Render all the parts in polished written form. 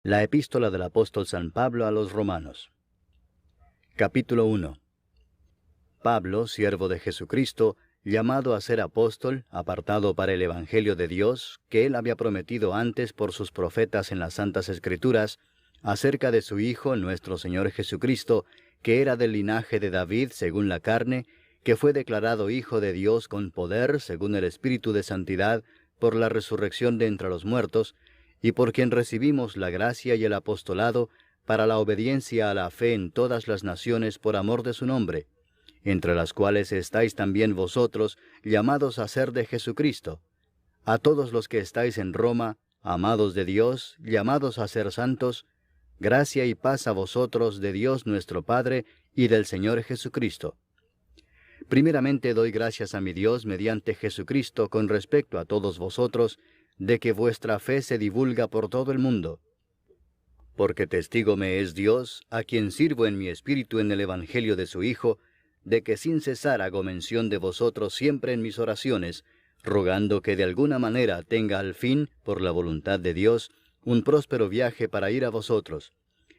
La epístola del apóstol San Pablo a los Romanos. Capítulo 1. Pablo, siervo de Jesucristo, llamado a ser apóstol, apartado para el Evangelio de Dios, que él había prometido antes por sus profetas en las Santas Escrituras, acerca de su Hijo, nuestro Señor Jesucristo, que era del linaje de David según la carne, que fue declarado Hijo de Dios con poder, según el Espíritu de Santidad, por la resurrección de entre los muertos, y por quien recibimos la gracia y el apostolado para la obediencia a la fe en todas las naciones por amor de su nombre, entre las cuales estáis también vosotros, llamados a ser de Jesucristo. A todos los que estáis en Roma, amados de Dios, llamados a ser santos, gracia y paz a vosotros de Dios nuestro Padre y del Señor Jesucristo. Primeramente doy gracias a mi Dios mediante Jesucristo con respecto a todos vosotros, de que vuestra fe se divulga por todo el mundo. Porque testigo me es Dios, a quien sirvo en mi espíritu en el Evangelio de su Hijo, de que sin cesar hago mención de vosotros siempre en mis oraciones, rogando que de alguna manera tenga al fin, por la voluntad de Dios, un próspero viaje para ir a vosotros.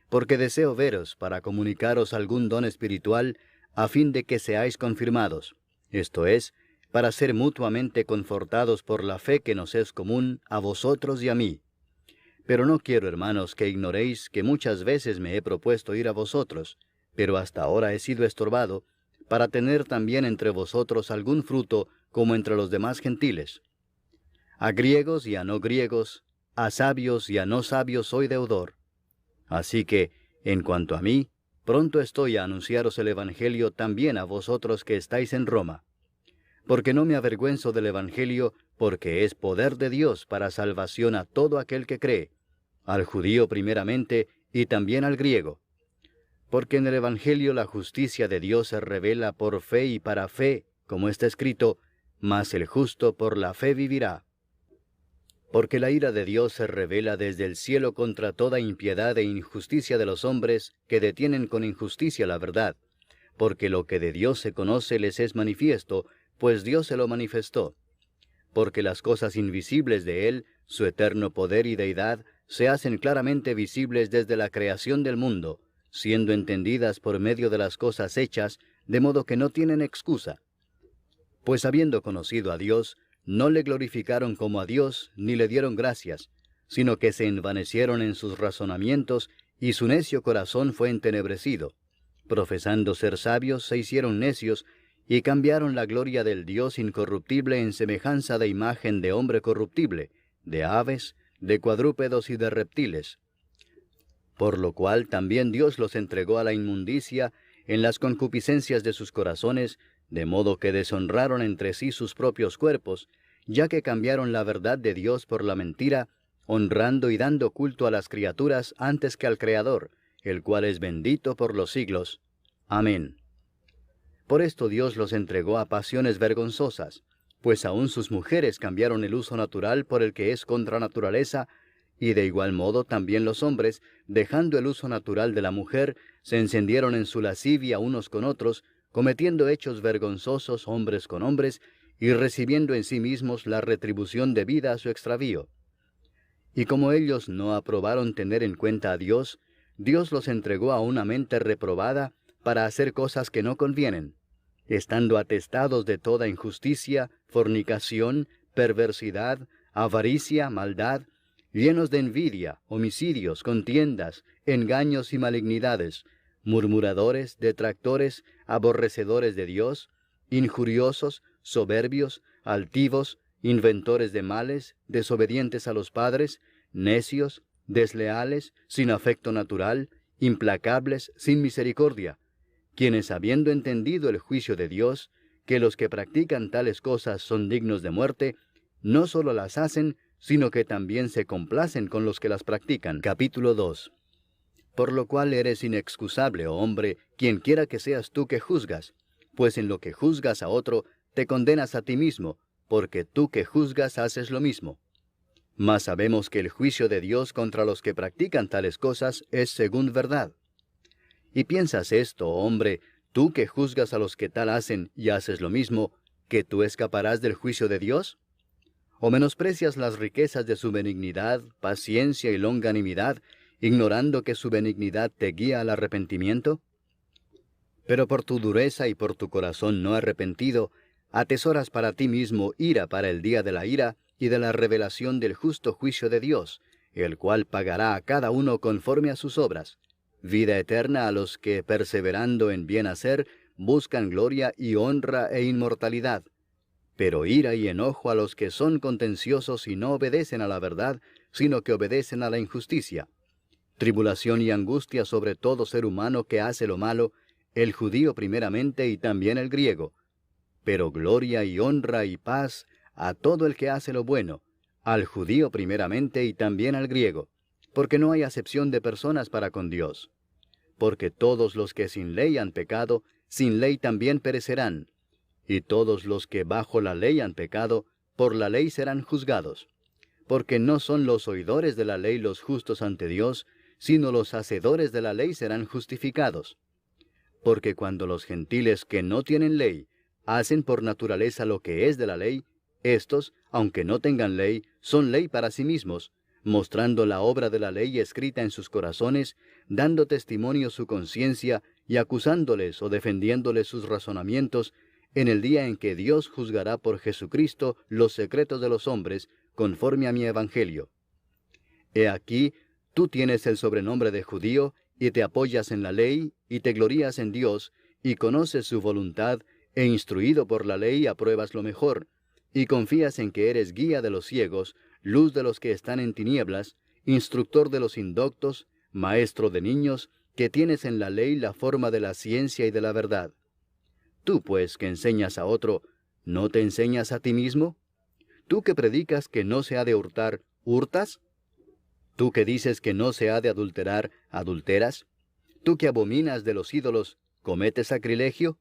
Porque deseo veros para comunicaros algún don espiritual, a fin de que seáis confirmados, esto es, para ser mutuamente confortados por la fe que nos es común a vosotros y a mí. Pero no quiero, hermanos, que ignoréis que muchas veces me he propuesto ir a vosotros, pero hasta ahora he sido estorbado, para tener también entre vosotros algún fruto como entre los demás gentiles. A griegos y a no griegos, a sabios y a no sabios soy deudor. Así que, en cuanto a mí, pronto estoy a anunciaros el Evangelio también a vosotros que estáis en Roma. Porque no me avergüenzo del Evangelio, porque es poder de Dios para salvación a todo aquel que cree, al judío primeramente y también al griego. Porque en el Evangelio la justicia de Dios se revela por fe y para fe, como está escrito, mas el justo por la fe vivirá. Porque la ira de Dios se revela desde el cielo contra toda impiedad e injusticia de los hombres que detienen con injusticia la verdad, porque lo que de Dios se conoce les es manifiesto, pues Dios se lo manifestó. Porque las cosas invisibles de Él, su eterno poder y deidad, se hacen claramente visibles desde la creación del mundo, siendo entendidas por medio de las cosas hechas, de modo que no tienen excusa. Pues habiendo conocido a Dios, no le glorificaron como a Dios, ni le dieron gracias, sino que se envanecieron en sus razonamientos, y su necio corazón fue entenebrecido. Profesando ser sabios, se hicieron necios, y cambiaron la gloria del Dios incorruptible en semejanza de imagen de hombre corruptible, de aves, de cuadrúpedos y de reptiles. Por lo cual también Dios los entregó a la inmundicia en las concupiscencias de sus corazones, de modo que deshonraron entre sí sus propios cuerpos, ya que cambiaron la verdad de Dios por la mentira, honrando y dando culto a las criaturas antes que al Creador, el cual es bendito por los siglos. Amén. Por esto Dios los entregó a pasiones vergonzosas, pues aun sus mujeres cambiaron el uso natural por el que es contra naturaleza, y de igual modo también los hombres, dejando el uso natural de la mujer, se encendieron en su lascivia unos con otros, cometiendo hechos vergonzosos hombres con hombres, y recibiendo en sí mismos la retribución debida a su extravío. Y como ellos no aprobaron tener en cuenta a Dios, Dios los entregó a una mente reprobada para hacer cosas que no convienen, estando atestados de toda injusticia, fornicación, perversidad, avaricia, maldad, llenos de envidia, homicidios, contiendas, engaños y malignidades, murmuradores, detractores, aborrecedores de Dios, injuriosos, soberbios, altivos, inventores de males, desobedientes a los padres, necios, desleales, sin afecto natural, implacables, sin misericordia, quienes habiendo entendido el juicio de Dios, que los que practican tales cosas son dignos de muerte, no solo las hacen, sino que también se complacen con los que las practican. Capítulo 2. Por lo cual eres inexcusable, oh hombre, quien quiera que seas tú que juzgas, pues en lo que juzgas a otro, te condenas a ti mismo, porque tú que juzgas haces lo mismo. Mas sabemos que el juicio de Dios contra los que practican tales cosas es según verdad. ¿Y piensas esto, oh hombre, tú que juzgas a los que tal hacen y haces lo mismo, que tú escaparás del juicio de Dios? ¿O menosprecias las riquezas de su benignidad, paciencia y longanimidad, ignorando que su benignidad te guía al arrepentimiento? Pero por tu dureza y por tu corazón no arrepentido, atesoras para ti mismo ira para el día de la ira y de la revelación del justo juicio de Dios, el cual pagará a cada uno conforme a sus obras. Vida eterna a los que, perseverando en bien hacer, buscan gloria y honra e inmortalidad. Pero ira y enojo a los que son contenciosos y no obedecen a la verdad, sino que obedecen a la injusticia. Tribulación y angustia sobre todo ser humano que hace lo malo, el judío primeramente y también el griego. Pero gloria y honra y paz a todo el que hace lo bueno, al judío primeramente y también al griego, porque no hay acepción de personas para con Dios. Porque todos los que sin ley han pecado, sin ley también perecerán, y todos los que bajo la ley han pecado, por la ley serán juzgados. Porque no son los oidores de la ley los justos ante Dios, sino los hacedores de la ley serán justificados. Porque cuando los gentiles que no tienen ley hacen por naturaleza lo que es de la ley, éstos, aunque no tengan ley, son ley para sí mismos, mostrando la obra de la ley escrita en sus corazones, dando testimonio su conciencia y acusándoles o defendiéndoles sus razonamientos, en el día en que Dios juzgará por Jesucristo los secretos de los hombres, conforme a mi evangelio. He aquí, tú tienes el sobrenombre de judío, y te apoyas en la ley, y te glorías en Dios, y conoces su voluntad, e instruido por la ley apruebas lo mejor, y confías en que eres guía de los ciegos, luz de los que están en tinieblas, instructor de los indoctos, maestro de niños, que tienes en la ley la forma de la ciencia y de la verdad. Tú, pues, que enseñas a otro, ¿no te enseñas a ti mismo? Tú que predicas que no se ha de hurtar, ¿hurtas? Tú que dices que no se ha de adulterar, ¿adulteras? Tú que abominas de los ídolos, ¿cometes sacrilegio?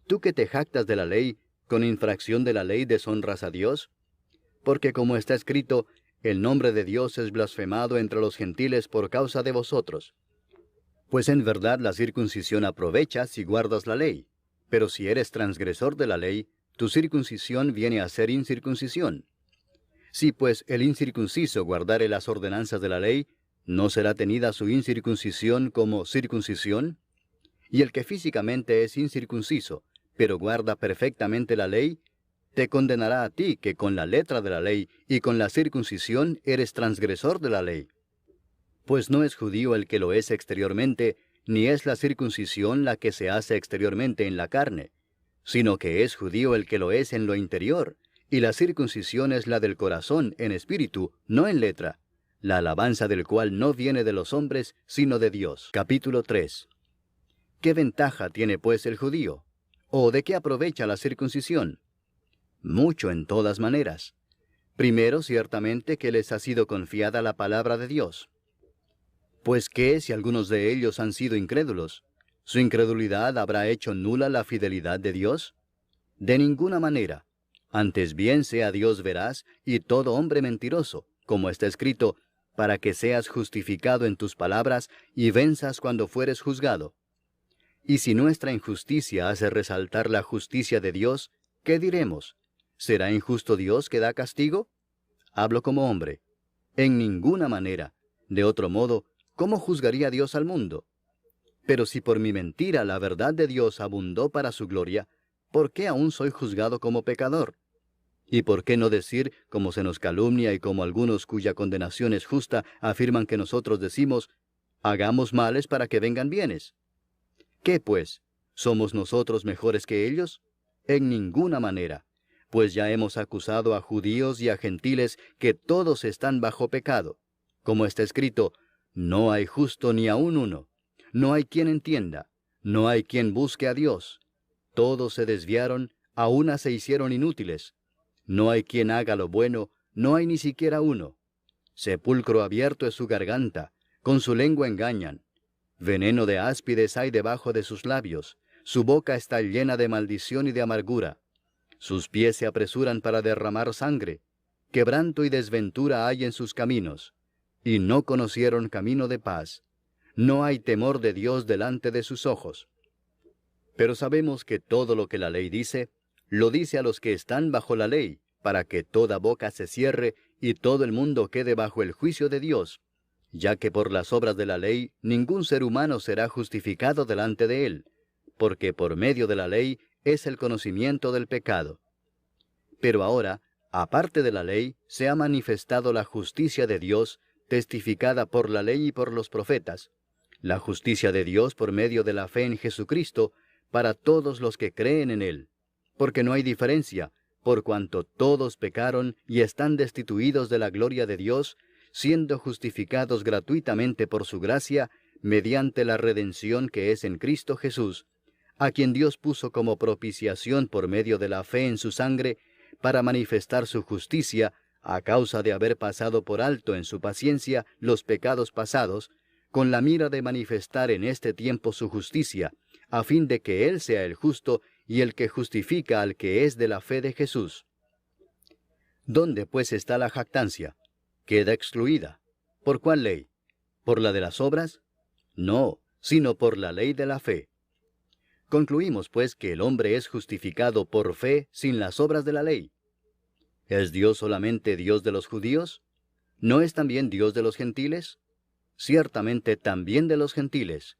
Tú que te jactas de la ley, ¿con infracción de la ley deshonras a Dios? Porque como está escrito, el nombre de Dios es blasfemado entre los gentiles por causa de vosotros. Pues en verdad la circuncisión aprovecha si guardas la ley. Pero si eres transgresor de la ley, tu circuncisión viene a ser incircuncisión. Si pues el incircunciso guardare las ordenanzas de la ley, ¿no será tenida su incircuncisión como circuncisión? Y el que físicamente es incircunciso, pero guarda perfectamente la ley, te condenará a ti que con la letra de la ley y con la circuncisión eres transgresor de la ley. Pues no es judío el que lo es exteriormente, ni es la circuncisión la que se hace exteriormente en la carne, sino que es judío el que lo es en lo interior, y la circuncisión es la del corazón en espíritu, no en letra, la alabanza del cual no viene de los hombres, sino de Dios. Capítulo 3. ¿Qué ventaja tiene pues el judío? ¿O de qué aprovecha la circuncisión? Mucho en todas maneras. Primero, ciertamente que les ha sido confiada la palabra de Dios. Pues ¿qué si algunos de ellos han sido incrédulos? ¿Su incredulidad habrá hecho nula la fidelidad de Dios? De ninguna manera. Antes bien sea Dios veraz y todo hombre mentiroso, como está escrito, para que seas justificado en tus palabras y venzas cuando fueres juzgado. Y si nuestra injusticia hace resaltar la justicia de Dios, ¿qué diremos? ¿Será injusto Dios que da castigo? Hablo como hombre. En ninguna manera. De otro modo, ¿cómo juzgaría Dios al mundo? Pero si por mi mentira la verdad de Dios abundó para su gloria, ¿por qué aún soy juzgado como pecador? ¿Y por qué no decir, como se nos calumnia y como algunos cuya condenación es justa afirman que nosotros decimos, hagamos males para que vengan bienes? ¿Qué pues? ¿Somos nosotros mejores que ellos? En ninguna manera, pues ya hemos acusado a judíos y a gentiles que todos están bajo pecado. Como está escrito, no hay justo ni aun uno, no hay quien entienda, no hay quien busque a Dios. Todos se desviaron, a una se hicieron inútiles. No hay quien haga lo bueno, no hay ni siquiera uno. Sepulcro abierto es su garganta, con su lengua engañan. Veneno de áspides hay debajo de sus labios, su boca está llena de maldición y de amargura. Sus pies se apresuran para derramar sangre. Quebranto y desventura hay en sus caminos, y no conocieron camino de paz. No hay temor de Dios delante de sus ojos. Pero sabemos que todo lo que la ley dice, lo dice a los que están bajo la ley, para que toda boca se cierre y todo el mundo quede bajo el juicio de Dios. ya que por las obras de la ley ningún ser humano será justificado delante de él, porque por medio de la ley es el conocimiento del pecado. Pero ahora, aparte de la ley, se ha manifestado la justicia de Dios, testificada por la ley y por los profetas, la justicia de Dios por medio de la fe en Jesucristo, para todos los que creen en Él, porque no hay diferencia, por cuanto todos pecaron y están destituidos de la gloria de Dios, siendo justificados gratuitamente por su gracia, mediante la redención que es en Cristo Jesús, a quien Dios puso como propiciación por medio de la fe en su sangre, para manifestar su justicia, a causa de haber pasado por alto en su paciencia los pecados pasados, con la mira de manifestar en este tiempo su justicia, a fin de que Él sea el justo y el que justifica al que es de la fe de Jesús. ¿Dónde pues está la jactancia? Queda excluida. ¿Por cuál ley? ¿Por la de las obras? No, sino por la ley de la fe. Concluimos pues que el hombre es justificado por fe sin las obras de la ley. ¿Es Dios solamente Dios de los judíos? ¿No es también Dios de los gentiles? Ciertamente también de los gentiles,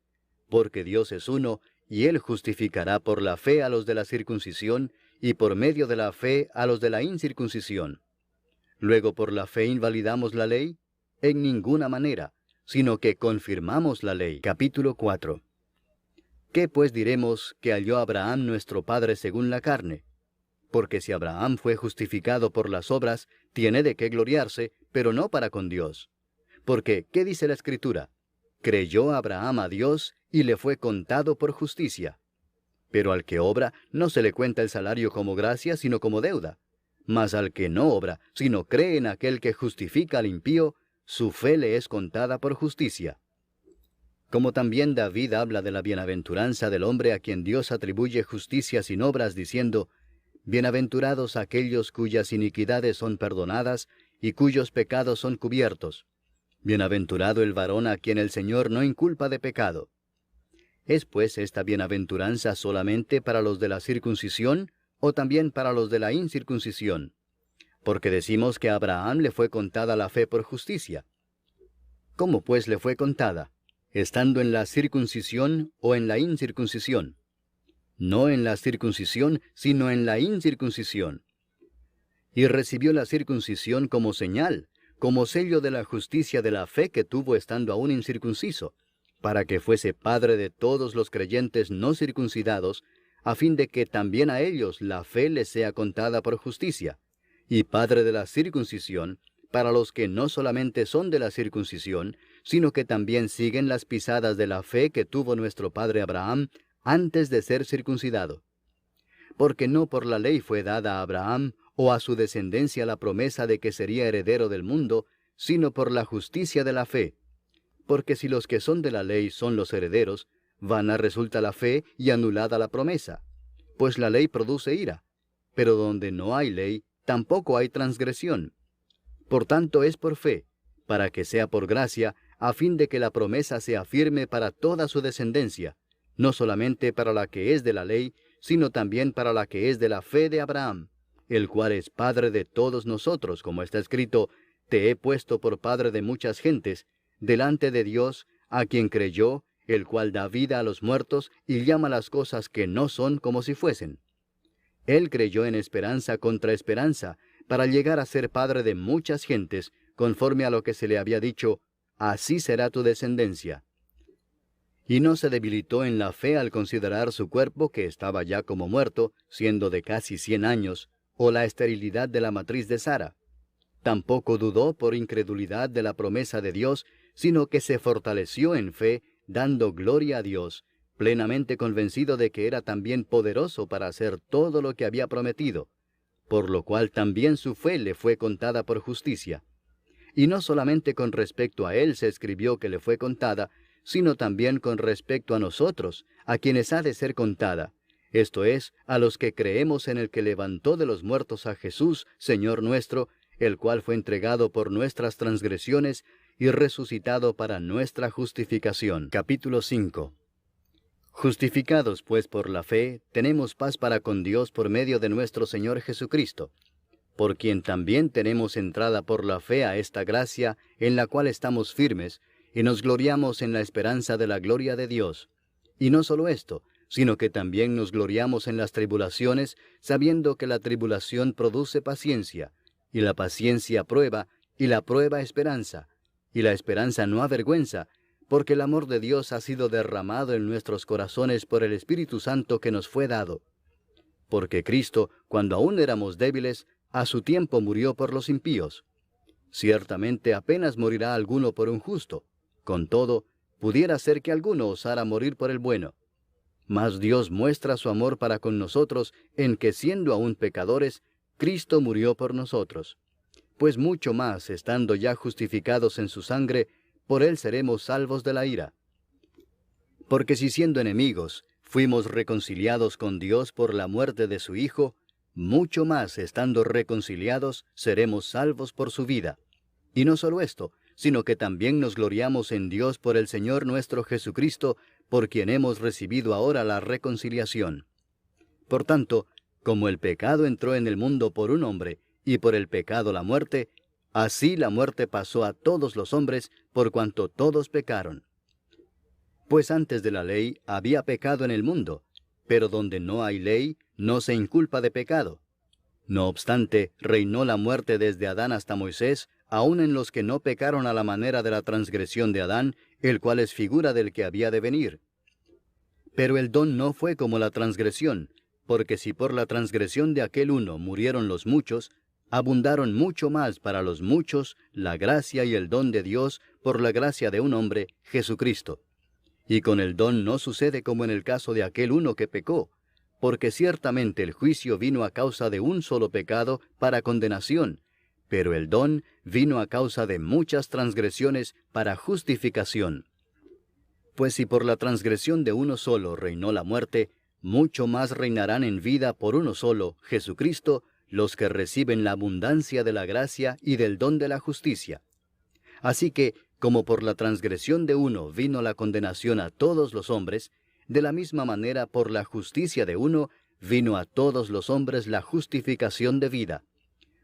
porque Dios es uno, y Él justificará por la fe a los de la circuncisión, y por medio de la fe a los de la incircuncisión. Luego, ¿por la fe invalidamos la ley? En ninguna manera, sino que confirmamos la ley. Capítulo 4. ¿Qué pues diremos que halló Abraham nuestro padre según la carne? Porque si Abraham fue justificado por las obras, tiene de qué gloriarse, pero no para con Dios. Porque, ¿qué dice la Escritura? Creyó Abraham a Dios, y le fue contado por justicia. Pero al que obra, no se le cuenta el salario como gracia, sino como deuda. Mas al que no obra, sino cree en aquel que justifica al impío, su fe le es contada por justicia. Como también David habla de la bienaventuranza del hombre a quien Dios atribuye justicia sin obras, diciendo, «Bienaventurados aquellos cuyas iniquidades son perdonadas, y cuyos pecados son cubiertos. Bienaventurado el varón a quien el Señor no inculpa de pecado». ¿Es pues esta bienaventuranza solamente para los de la circuncisión, o también para los de la incircuncisión? Porque decimos que a Abraham le fue contada la fe por justicia. ¿Cómo pues le fue contada? ¿Estando en la circuncisión o en la incircuncisión? No en la circuncisión, sino en la incircuncisión. Y recibió la circuncisión como señal, como sello de la justicia de la fe que tuvo estando aún incircunciso, para que fuese padre de todos los creyentes no circuncidados, a fin de que también a ellos la fe les sea contada por justicia, y padre de la circuncisión, para los que no solamente son de la circuncisión, sino que también siguen las pisadas de la fe que tuvo nuestro padre Abraham antes de ser circuncidado. Porque no por la ley fue dada a Abraham o a su descendencia la promesa de que sería heredero del mundo, sino por la justicia de la fe. Porque si los que son de la ley son los herederos, vana resulta la fe y anulada la promesa. Pues la ley produce ira, pero donde no hay ley, tampoco hay transgresión. Por tanto es por fe, para que sea por gracia, a fin de que la promesa sea firme para toda su descendencia, no solamente para la que es de la ley, sino también para la que es de la fe de Abraham, el cual es padre de todos nosotros, como está escrito, «Te he puesto por padre de muchas gentes», delante de Dios, a quien creyó, el cual da vida a los muertos y llama las cosas que no son como si fuesen. Él creyó en esperanza contra esperanza, para llegar a ser padre de muchas gentes, conforme a lo que se le había dicho, «Así será tu descendencia». Y no se debilitó en la fe al considerar su cuerpo que estaba ya como muerto, siendo de casi 100 años, o la esterilidad de la matriz de Sara. Tampoco dudó por incredulidad de la promesa de Dios, sino que se fortaleció en fe, dando gloria a Dios, plenamente convencido de que era también poderoso para hacer todo lo que había prometido, por lo cual también su fe le fue contada por justicia. Y no solamente con respecto a él se escribió que le fue contada, sino también con respecto a nosotros, a quienes ha de ser contada, esto es, a los que creemos en el que levantó de los muertos a Jesús, Señor nuestro, el cual fue entregado por nuestras transgresiones y resucitado para nuestra justificación. Capítulo 5. Justificados pues por la fe, tenemos paz para con Dios por medio de nuestro Señor Jesucristo, por quien también tenemos entrada por la fe a esta gracia en la cual estamos firmes, y nos gloriamos en la esperanza de la gloria de Dios. Y no solo esto, sino que también nos gloriamos en las tribulaciones, sabiendo que la tribulación produce paciencia, y la paciencia prueba, y la prueba esperanza, y la esperanza no avergüenza, porque el amor de Dios ha sido derramado en nuestros corazones por el Espíritu Santo que nos fue dado. Porque Cristo, cuando aún éramos débiles, a su tiempo murió por los impíos. Ciertamente apenas morirá alguno por un justo. Con todo, pudiera ser que alguno osara morir por el bueno. Mas Dios muestra su amor para con nosotros en que, siendo aún pecadores, Cristo murió por nosotros. Pues mucho más, estando ya justificados en su sangre, por él seremos salvos de la ira. Porque si siendo enemigos, fuimos reconciliados con Dios por la muerte de su Hijo, mucho más, estando reconciliados, seremos salvos por su vida. Y no solo esto, sino que también nos gloriamos en Dios por el Señor nuestro Jesucristo, por quien hemos recibido ahora la reconciliación. Por tanto, como el pecado entró en el mundo por un hombre, y por el pecado la muerte, así la muerte pasó a todos los hombres, por cuanto todos pecaron. Pues antes de la ley había pecado en el mundo, pero donde no hay ley, no se inculpa de pecado. No obstante, reinó la muerte desde Adán hasta Moisés, aun en los que no pecaron a la manera de la transgresión de Adán, el cual es figura del que había de venir. Pero el don no fue como la transgresión, porque si por la transgresión de aquel uno murieron los muchos, abundaron mucho más para los muchos la gracia y el don de Dios por la gracia de un hombre, Jesucristo. Y con el don no sucede como en el caso de aquel uno que pecó, porque ciertamente el juicio vino a causa de un solo pecado para condenación, pero el don vino a causa de muchas transgresiones para justificación. Pues si por la transgresión de uno solo reinó la muerte, mucho más reinarán en vida por uno solo, Jesucristo, los que reciben la abundancia de la gracia y del don de la justicia. Así que, como por la transgresión de uno vino la condenación a todos los hombres, de la misma manera por la justicia de uno vino a todos los hombres la justificación de vida.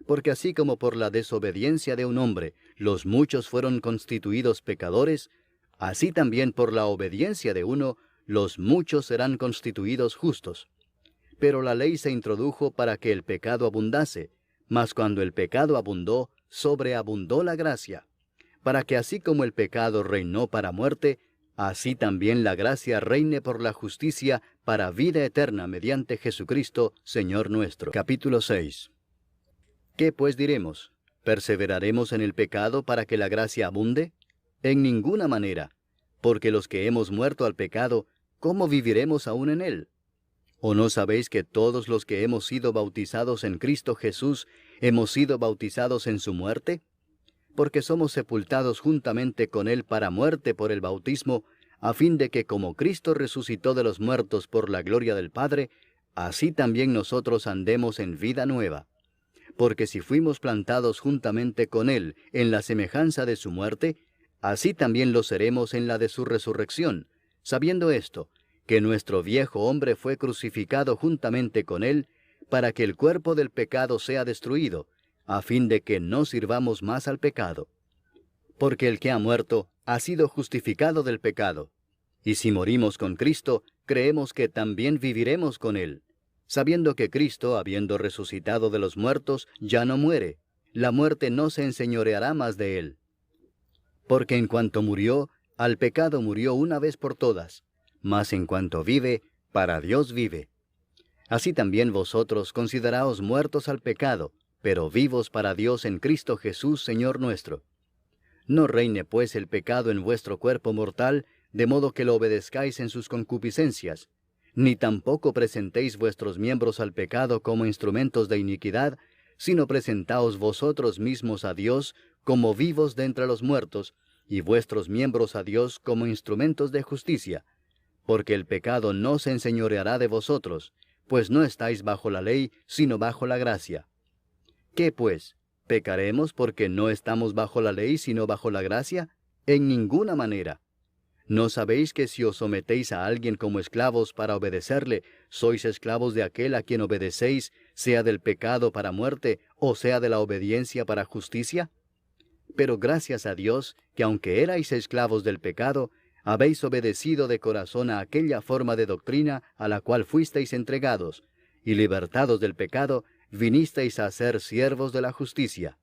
Porque así como por la desobediencia de un hombre los muchos fueron constituidos pecadores, así también por la obediencia de uno los muchos serán constituidos justos. Pero la ley se introdujo para que el pecado abundase, mas cuando el pecado abundó, sobreabundó la gracia, para que así como el pecado reinó para muerte, así también la gracia reine por la justicia para vida eterna mediante Jesucristo, Señor nuestro. Capítulo 6. ¿Qué pues diremos? ¿Perseveraremos en el pecado para que la gracia abunde? En ninguna manera, porque los que hemos muerto al pecado, ¿cómo viviremos aún en él? ¿O no sabéis que todos los que hemos sido bautizados en Cristo Jesús, hemos sido bautizados en su muerte? Porque somos sepultados juntamente con él para muerte por el bautismo, a fin de que como Cristo resucitó de los muertos por la gloria del Padre, así también nosotros andemos en vida nueva. Porque si fuimos plantados juntamente con él en la semejanza de su muerte, así también lo seremos en la de su resurrección, sabiendo esto, que nuestro viejo hombre fue crucificado juntamente con él, para que el cuerpo del pecado sea destruido, a fin de que no sirvamos más al pecado. Porque el que ha muerto ha sido justificado del pecado. Y si morimos con Cristo, creemos que también viviremos con él, sabiendo que Cristo, habiendo resucitado de los muertos, ya no muere. La muerte no se enseñoreará más de él. Porque en cuanto murió, al pecado murió una vez por todas, mas en cuanto vive, para Dios vive. Así también vosotros consideraos muertos al pecado, pero vivos para Dios en Cristo Jesús, Señor nuestro. No reine pues el pecado en vuestro cuerpo mortal, de modo que lo obedezcáis en sus concupiscencias, ni tampoco presentéis vuestros miembros al pecado como instrumentos de iniquidad, sino presentaos vosotros mismos a Dios como vivos de entre los muertos, y vuestros miembros a Dios como instrumentos de justicia. Porque el pecado no se enseñoreará de vosotros, pues no estáis bajo la ley, sino bajo la gracia. ¿Qué pues? ¿Pecaremos porque no estamos bajo la ley, sino bajo la gracia? En ninguna manera. ¿No sabéis que si os sometéis a alguien como esclavos para obedecerle, sois esclavos de aquel a quien obedecéis, sea del pecado para muerte, o sea de la obediencia para justicia? Pero gracias a Dios, que aunque erais esclavos del pecado, habéis obedecido de corazón a aquella forma de doctrina a la cual fuisteis entregados, y libertados del pecado, vinisteis a ser siervos de la justicia.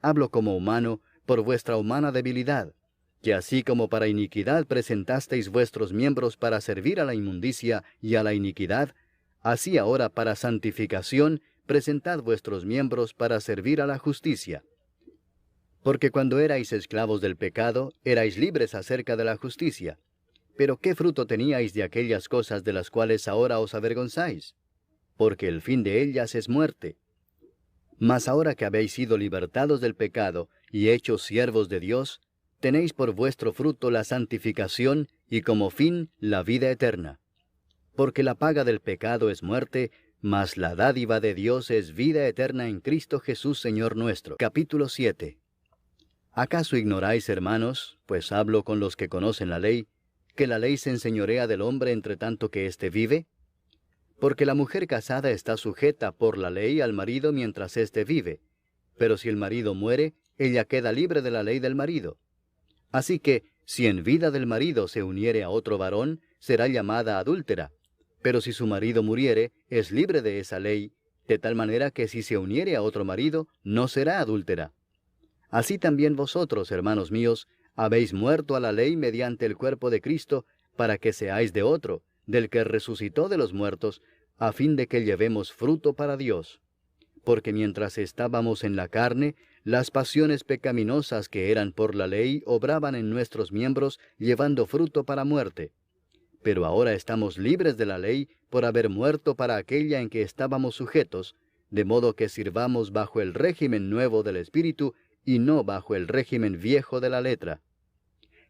Hablo como humano, por vuestra humana debilidad, que así como para iniquidad presentasteis vuestros miembros para servir a la inmundicia y a la iniquidad, así ahora para santificación presentad vuestros miembros para servir a la justicia. Porque cuando erais esclavos del pecado, erais libres acerca de la justicia. Pero ¿qué fruto teníais de aquellas cosas de las cuales ahora os avergonzáis? Porque el fin de ellas es muerte. Mas ahora que habéis sido libertados del pecado y hechos siervos de Dios, tenéis por vuestro fruto la santificación y como fin la vida eterna. Porque la paga del pecado es muerte, mas la dádiva de Dios es vida eterna en Cristo Jesús Señor nuestro. Capítulo 7. ¿Acaso ignoráis, hermanos, pues hablo con los que conocen la ley, que la ley se enseñorea del hombre entre tanto que éste vive? Porque la mujer casada está sujeta por la ley al marido mientras éste vive, pero si el marido muere, ella queda libre de la ley del marido. Así que, si en vida del marido se uniere a otro varón, será llamada adúltera, pero si su marido muriere, es libre de esa ley, de tal manera que si se uniere a otro marido, no será adúltera. Así también vosotros, hermanos míos, habéis muerto a la ley mediante el cuerpo de Cristo, para que seáis de otro, del que resucitó de los muertos, a fin de que llevemos fruto para Dios. Porque mientras estábamos en la carne, las pasiones pecaminosas que eran por la ley obraban en nuestros miembros, llevando fruto para muerte. Pero ahora estamos libres de la ley por haber muerto para aquella en que estábamos sujetos, de modo que sirvamos bajo el régimen nuevo del Espíritu, y no bajo el régimen viejo de la letra.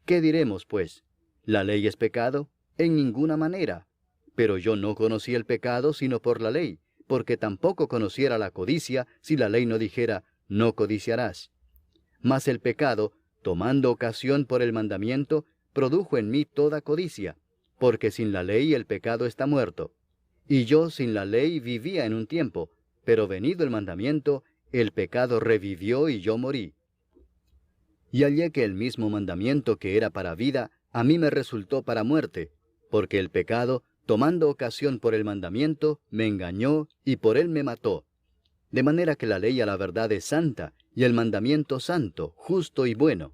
¿Qué diremos, pues? ¿La ley es pecado? En ninguna manera. Pero yo no conocí el pecado sino por la ley, porque tampoco conociera la codicia si la ley no dijera, no codiciarás. Mas el pecado, tomando ocasión por el mandamiento, produjo en mí toda codicia, porque sin la ley el pecado está muerto. Y yo sin la ley vivía en un tiempo, pero venido el mandamiento, el pecado revivió y yo morí. Y hallé que el mismo mandamiento que era para vida, a mí me resultó para muerte, porque el pecado, tomando ocasión por el mandamiento, me engañó y por él me mató. De manera que la ley a la verdad es santa, y el mandamiento santo, justo y bueno.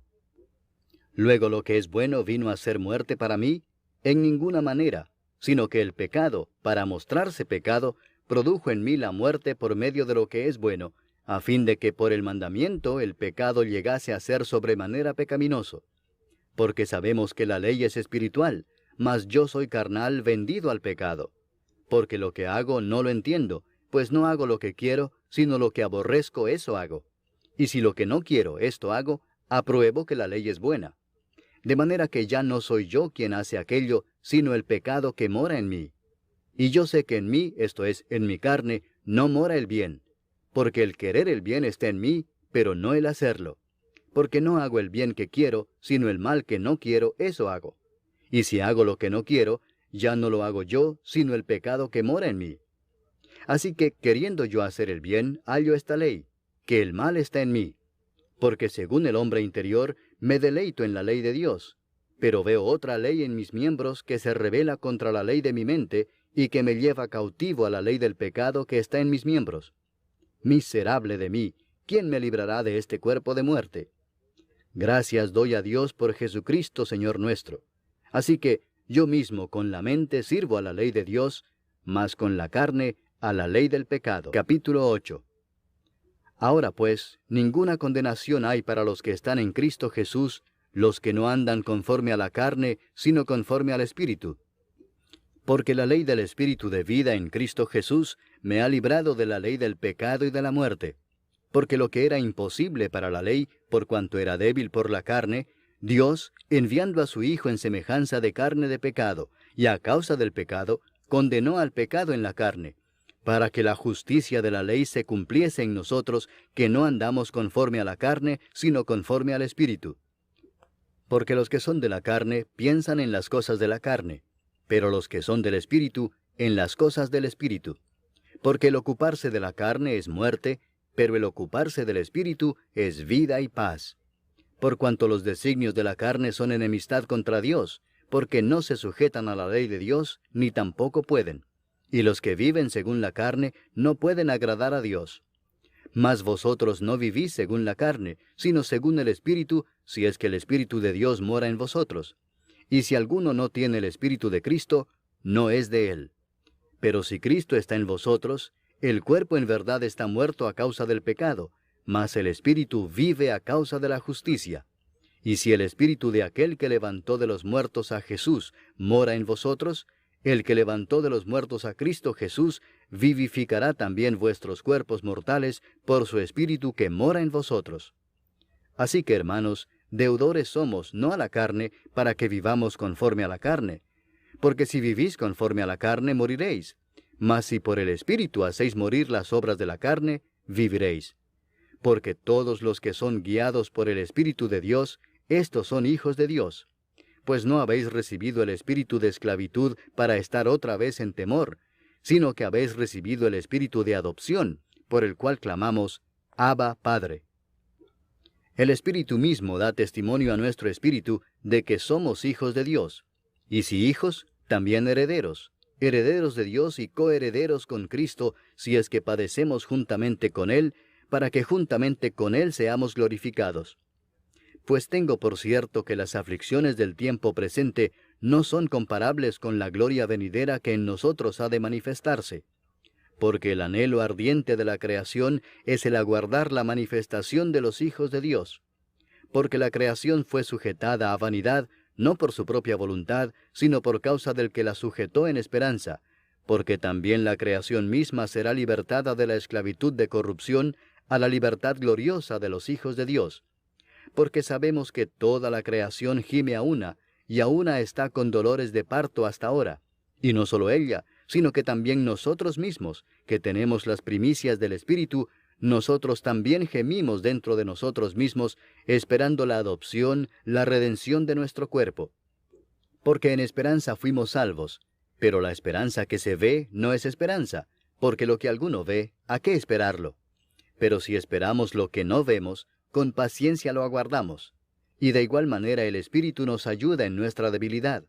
Luego lo que es bueno vino a ser muerte para mí, en ninguna manera, sino que el pecado, para mostrarse pecado, produjo en mí la muerte por medio de lo que es bueno, a fin de que por el mandamiento el pecado llegase a ser sobremanera pecaminoso. Porque sabemos que la ley es espiritual, mas yo soy carnal vendido al pecado. Porque lo que hago no lo entiendo, pues no hago lo que quiero, sino lo que aborrezco eso hago. Y si lo que no quiero esto hago, apruebo que la ley es buena. De manera que ya no soy yo quien hace aquello, sino el pecado que mora en mí. Y yo sé que en mí, esto es, en mi carne, no mora el bien. Porque el querer el bien está en mí, pero no el hacerlo. Porque no hago el bien que quiero, sino el mal que no quiero, eso hago. Y si hago lo que no quiero, ya no lo hago yo, sino el pecado que mora en mí. Así que, queriendo yo hacer el bien, hallo esta ley, que el mal está en mí. Porque según el hombre interior, me deleito en la ley de Dios. Pero veo otra ley en mis miembros que se rebela contra la ley de mi mente, y que me lleva cautivo a la ley del pecado que está en mis miembros. Miserable de mí, ¿quién me librará de este cuerpo de muerte? Gracias doy a Dios por Jesucristo, Señor nuestro. Así que yo mismo con la mente sirvo a la ley de Dios, mas con la carne a la ley del pecado. Capítulo 8. Ahora pues, ninguna condenación hay para los que están en Cristo Jesús, los que no andan conforme a la carne, sino conforme al Espíritu. Porque la ley del Espíritu de vida en Cristo Jesús me ha librado de la ley del pecado y de la muerte. Porque lo que era imposible para la ley, por cuanto era débil por la carne, Dios, enviando a su Hijo en semejanza de carne de pecado, y a causa del pecado, condenó al pecado en la carne, para que la justicia de la ley se cumpliese en nosotros, que no andamos conforme a la carne, sino conforme al Espíritu. Porque los que son de la carne piensan en las cosas de la carne, pero los que son del Espíritu en las cosas del Espíritu. Porque el ocuparse de la carne es muerte, pero el ocuparse del Espíritu es vida y paz. Por cuanto los designios de la carne son enemistad contra Dios, porque no se sujetan a la ley de Dios, ni tampoco pueden. Y los que viven según la carne no pueden agradar a Dios. Mas vosotros no vivís según la carne, sino según el Espíritu, si es que el Espíritu de Dios mora en vosotros. Y si alguno no tiene el Espíritu de Cristo, no es de él. Pero si Cristo está en vosotros, el cuerpo en verdad está muerto a causa del pecado, mas el Espíritu vive a causa de la justicia. Y si el Espíritu de aquel que levantó de los muertos a Jesús mora en vosotros, el que levantó de los muertos a Cristo Jesús vivificará también vuestros cuerpos mortales por su Espíritu que mora en vosotros. Así que, hermanos, deudores somos, no a la carne, para que vivamos conforme a la carne. Porque si vivís conforme a la carne, moriréis. Mas si por el Espíritu hacéis morir las obras de la carne, viviréis. Porque todos los que son guiados por el Espíritu de Dios, estos son hijos de Dios. Pues no habéis recibido el espíritu de esclavitud para estar otra vez en temor, sino que habéis recibido el espíritu de adopción, por el cual clamamos, Abba, Padre. El Espíritu mismo da testimonio a nuestro espíritu de que somos hijos de Dios. Y si hijos, también herederos, herederos de Dios y coherederos con Cristo, si es que padecemos juntamente con Él, para que juntamente con Él seamos glorificados. Pues tengo por cierto que las aflicciones del tiempo presente no son comparables con la gloria venidera que en nosotros ha de manifestarse. Porque el anhelo ardiente de la creación es el aguardar la manifestación de los hijos de Dios. Porque la creación fue sujetada a vanidad, no por su propia voluntad, sino por causa del que la sujetó en esperanza, porque también la creación misma será libertada de la esclavitud de corrupción a la libertad gloriosa de los hijos de Dios. Porque sabemos que toda la creación gime a una, y a una está con dolores de parto hasta ahora. Y no solo ella, sino que también nosotros mismos, que tenemos las primicias del Espíritu, nosotros también gemimos dentro de nosotros mismos, esperando la adopción, la redención de nuestro cuerpo. Porque en esperanza fuimos salvos, pero la esperanza que se ve no es esperanza, porque lo que alguno ve, ¿a qué esperarlo? Pero si esperamos lo que no vemos, con paciencia lo aguardamos. Y de igual manera el Espíritu nos ayuda en nuestra debilidad.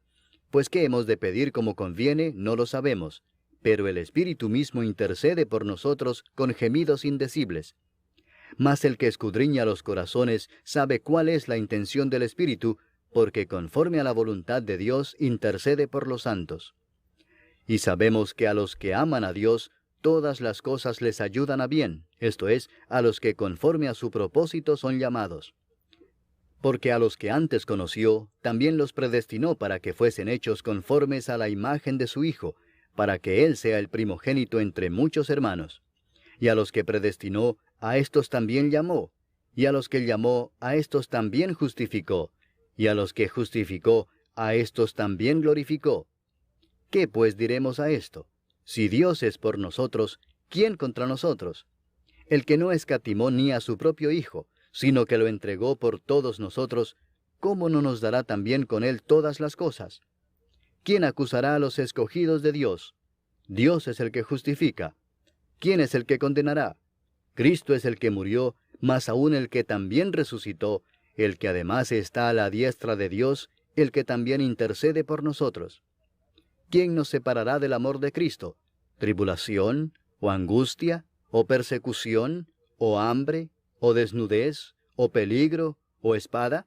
Pues qué hemos de pedir como conviene, no lo sabemos. Pero el Espíritu mismo intercede por nosotros con gemidos indecibles. Mas el que escudriña los corazones sabe cuál es la intención del Espíritu, porque conforme a la voluntad de Dios intercede por los santos. Y sabemos que a los que aman a Dios, todas las cosas les ayudan a bien, esto es, a los que conforme a su propósito son llamados. Porque a los que antes conoció, también los predestinó para que fuesen hechos conformes a la imagen de su Hijo, para que Él sea el primogénito entre muchos hermanos. Y a los que predestinó, a éstos también llamó, y a los que llamó, a éstos también justificó, y a los que justificó, a éstos también glorificó. ¿Qué pues diremos a esto? Si Dios es por nosotros, ¿quién contra nosotros? El que no escatimó ni a su propio Hijo, sino que lo entregó por todos nosotros, ¿cómo no nos dará también con Él todas las cosas? ¿Quién acusará a los escogidos de Dios? Dios es el que justifica. ¿Quién es el que condenará? Cristo es el que murió, mas aún el que también resucitó, el que además está a la diestra de Dios, el que también intercede por nosotros. ¿Quién nos separará del amor de Cristo? ¿Tribulación, o angustia, o persecución, o hambre, o desnudez, o peligro, o espada?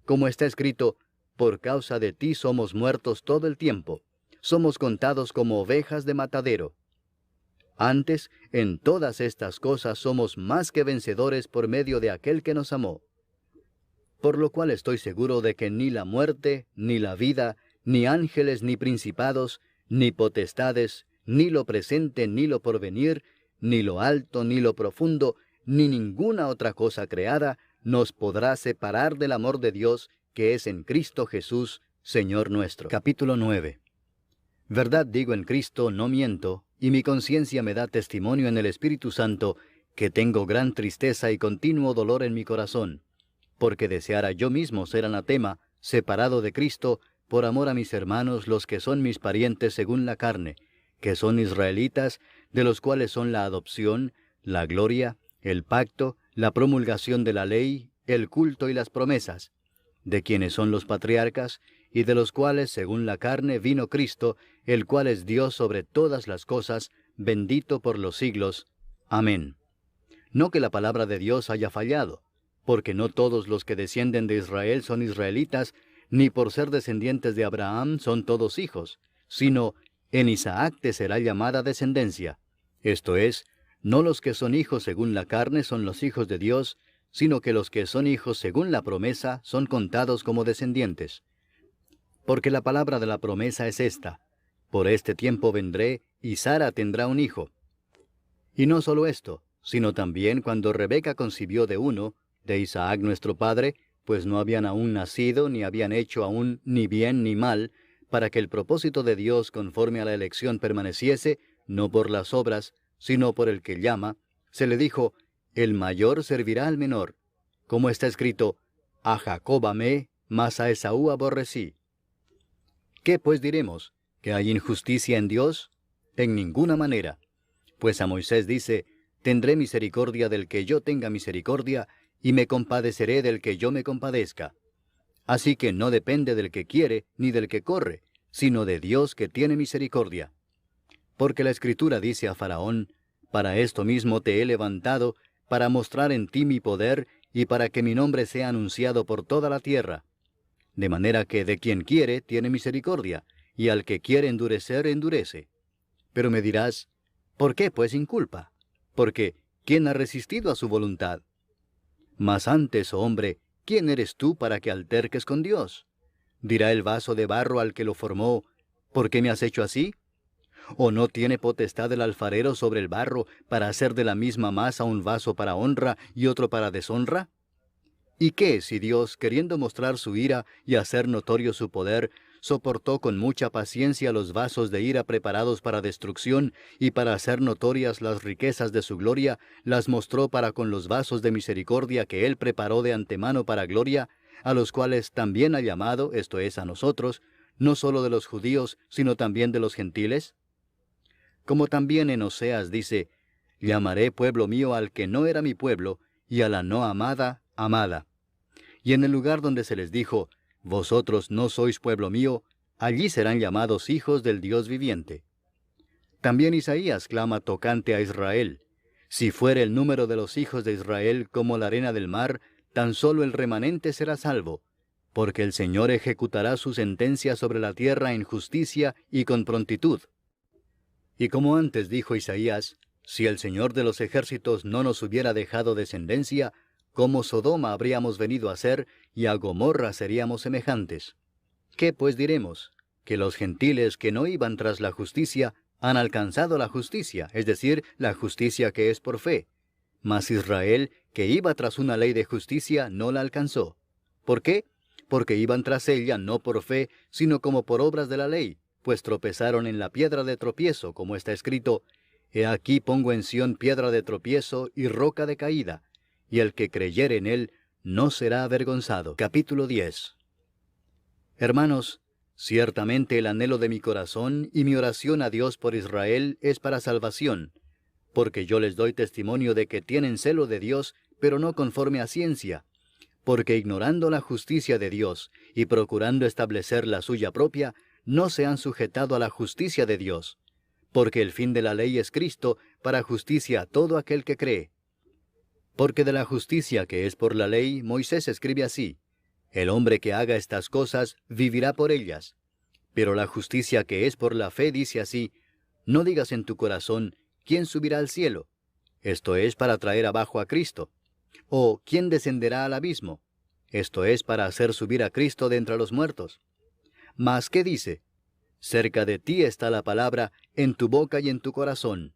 Como está escrito, por causa de ti somos muertos todo el tiempo, somos contados como ovejas de matadero. Antes, en todas estas cosas somos más que vencedores por medio de aquel que nos amó. Por lo cual estoy seguro de que ni la muerte, ni la vida, ni ángeles, ni principados, ni potestades, ni lo presente, ni lo porvenir, ni lo alto, ni lo profundo, ni ninguna otra cosa creada, nos podrá separar del amor de Dios, que es en Cristo Jesús, Señor nuestro. Capítulo 9. Verdad digo en Cristo, no miento, y mi conciencia me da testimonio en el Espíritu Santo, que tengo gran tristeza y continuo dolor en mi corazón, porque deseara yo mismo ser anatema, separado de Cristo, por amor a mis hermanos los que son mis parientes según la carne, que son israelitas, de los cuales son la adopción, la gloria, el pacto, la promulgación de la ley, el culto y las promesas, de quienes son los patriarcas, y de los cuales según la carne vino Cristo, el cual es Dios sobre todas las cosas, bendito por los siglos. Amén. No que la palabra de Dios haya fallado, porque no todos los que descienden de Israel son israelitas, ni por ser descendientes de Abraham son todos hijos, sino en Isaac te será llamada descendencia. Esto es, no los que son hijos según la carne son los hijos de Dios, sino que los que son hijos según la promesa son contados como descendientes. Porque la palabra de la promesa es esta: por este tiempo vendré, y Sara tendrá un hijo. Y no solo esto, sino también cuando Rebeca concibió de uno, de Isaac nuestro padre, pues no habían aún nacido, ni habían hecho aún ni bien ni mal, para que el propósito de Dios conforme a la elección permaneciese, no por las obras, sino por el que llama, se le dijo: el mayor servirá al menor. Como está escrito: a Jacob amé, mas a Esaú aborrecí. ¿Qué pues diremos? ¿Que hay injusticia en Dios? En ninguna manera. Pues a Moisés dice: tendré misericordia del que yo tenga misericordia, y me compadeceré del que yo me compadezca. Así que no depende del que quiere, ni del que corre, sino de Dios que tiene misericordia. Porque la Escritura dice a Faraón: para esto mismo te he levantado, para mostrar en ti mi poder, y para que mi nombre sea anunciado por toda la tierra. De manera que de quien quiere tiene misericordia, y al que quiere endurecer, endurece. Pero me dirás: ¿por qué pues inculpa? Porque ¿quién ha resistido a su voluntad? Mas antes, oh hombre, ¿quién eres tú para que alterques con Dios? ¿Dirá el vaso de barro al que lo formó: ¿por qué me has hecho así? ¿O no tiene potestad el alfarero sobre el barro para hacer de la misma masa un vaso para honra y otro para deshonra? ¿Y qué si Dios, queriendo mostrar su ira y hacer notorio su poder, soportó con mucha paciencia los vasos de ira preparados para destrucción, y para hacer notorias las riquezas de su gloria, las mostró para con los vasos de misericordia que Él preparó de antemano para gloria, a los cuales también ha llamado, esto es, a nosotros, no solo de los judíos, sino también de los gentiles? Como también en Oseas dice: llamaré pueblo mío al que no era mi pueblo, y a la no amada, amada. Y en el lugar donde se les dijo: vosotros no sois pueblo mío, allí serán llamados hijos del Dios viviente. También Isaías clama tocante a Israel: si fuere el número de los hijos de Israel como la arena del mar, tan solo el remanente será salvo, porque el Señor ejecutará su sentencia sobre la tierra en justicia y con prontitud. Y como antes dijo Isaías: si el Señor de los ejércitos no nos hubiera dejado descendencia, como Sodoma habríamos venido a ser, y a Gomorra seríamos semejantes. ¿Qué pues diremos? Que los gentiles que no iban tras la justicia han alcanzado la justicia, es decir, la justicia que es por fe. Mas Israel, que iba tras una ley de justicia, no la alcanzó. ¿Por qué? Porque iban tras ella no por fe, sino como por obras de la ley, pues tropezaron en la piedra de tropiezo, como está escrito: he aquí pongo en Sión piedra de tropiezo y roca de caída, y el que creyere en él no será avergonzado. Capítulo 10. Hermanos, ciertamente el anhelo de mi corazón y mi oración a Dios por Israel es para salvación, porque yo les doy testimonio de que tienen celo de Dios, pero no conforme a ciencia, porque ignorando la justicia de Dios y procurando establecer la suya propia, no se han sujetado a la justicia de Dios, porque el fin de la ley es Cristo, para justicia a todo aquel que cree. Porque de la justicia que es por la ley, Moisés escribe así: el hombre que haga estas cosas vivirá por ellas. Pero la justicia que es por la fe dice así: no digas en tu corazón: ¿quién subirá al cielo? Esto es para traer abajo a Cristo. O ¿quién descenderá al abismo? Esto es para hacer subir a Cristo de entre los muertos. Mas ¿qué dice? Cerca de ti está la palabra, en tu boca y en tu corazón.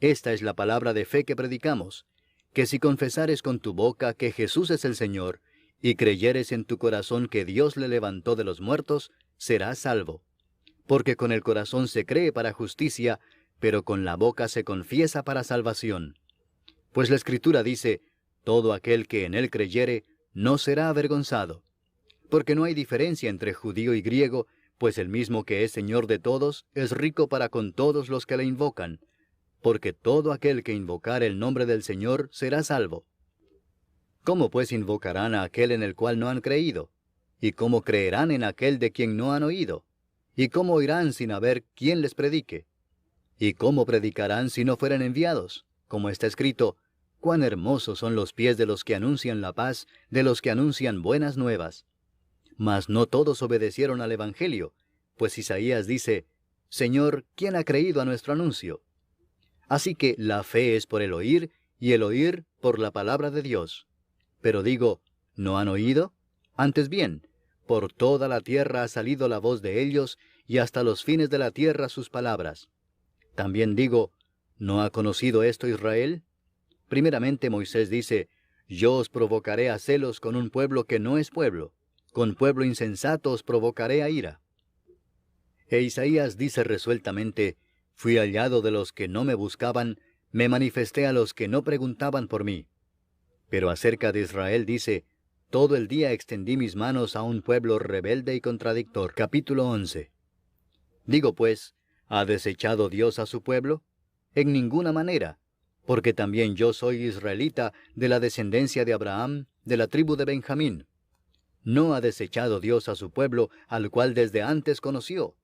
Esta es la palabra de fe que predicamos: que si confesares con tu boca que Jesús es el Señor, y creyeres en tu corazón que Dios le levantó de los muertos, serás salvo. Porque con el corazón se cree para justicia, pero con la boca se confiesa para salvación. Pues la Escritura dice: todo aquel que en él creyere, no será avergonzado. Porque no hay diferencia entre judío y griego, pues el mismo que es Señor de todos, es rico para con todos los que le invocan. Porque todo aquel que invocar el nombre del Señor será salvo. ¿Cómo pues invocarán a aquel en el cual no han creído? ¿Y cómo creerán en aquel de quien no han oído? ¿Y cómo oirán sin haber quien les predique? ¿Y cómo predicarán si no fueren enviados? Como está escrito, cuán hermosos son los pies de los que anuncian la paz, de los que anuncian buenas nuevas. Mas no todos obedecieron al Evangelio, pues Isaías dice, Señor, ¿quién ha creído a nuestro anuncio? Así que la fe es por el oír, y el oír por la palabra de Dios. Pero digo, ¿no han oído? Antes bien, por toda la tierra ha salido la voz de ellos, y hasta los fines de la tierra sus palabras. También digo, ¿no ha conocido esto Israel? Primeramente Moisés dice, yo os provocaré a celos con un pueblo que no es pueblo, con pueblo insensato os provocaré a ira. E Isaías dice resueltamente, fui hallado de los que no me buscaban, me manifesté a los que no preguntaban por mí. Pero acerca de Israel dice, todo el día extendí mis manos a un pueblo rebelde y contradictor. Capítulo 11. Digo pues, ¿ha desechado Dios a su pueblo? En ninguna manera, porque también yo soy israelita de la descendencia de Abraham, de la tribu de Benjamín. ¿No ha desechado Dios a su pueblo, al cual desde antes conoció?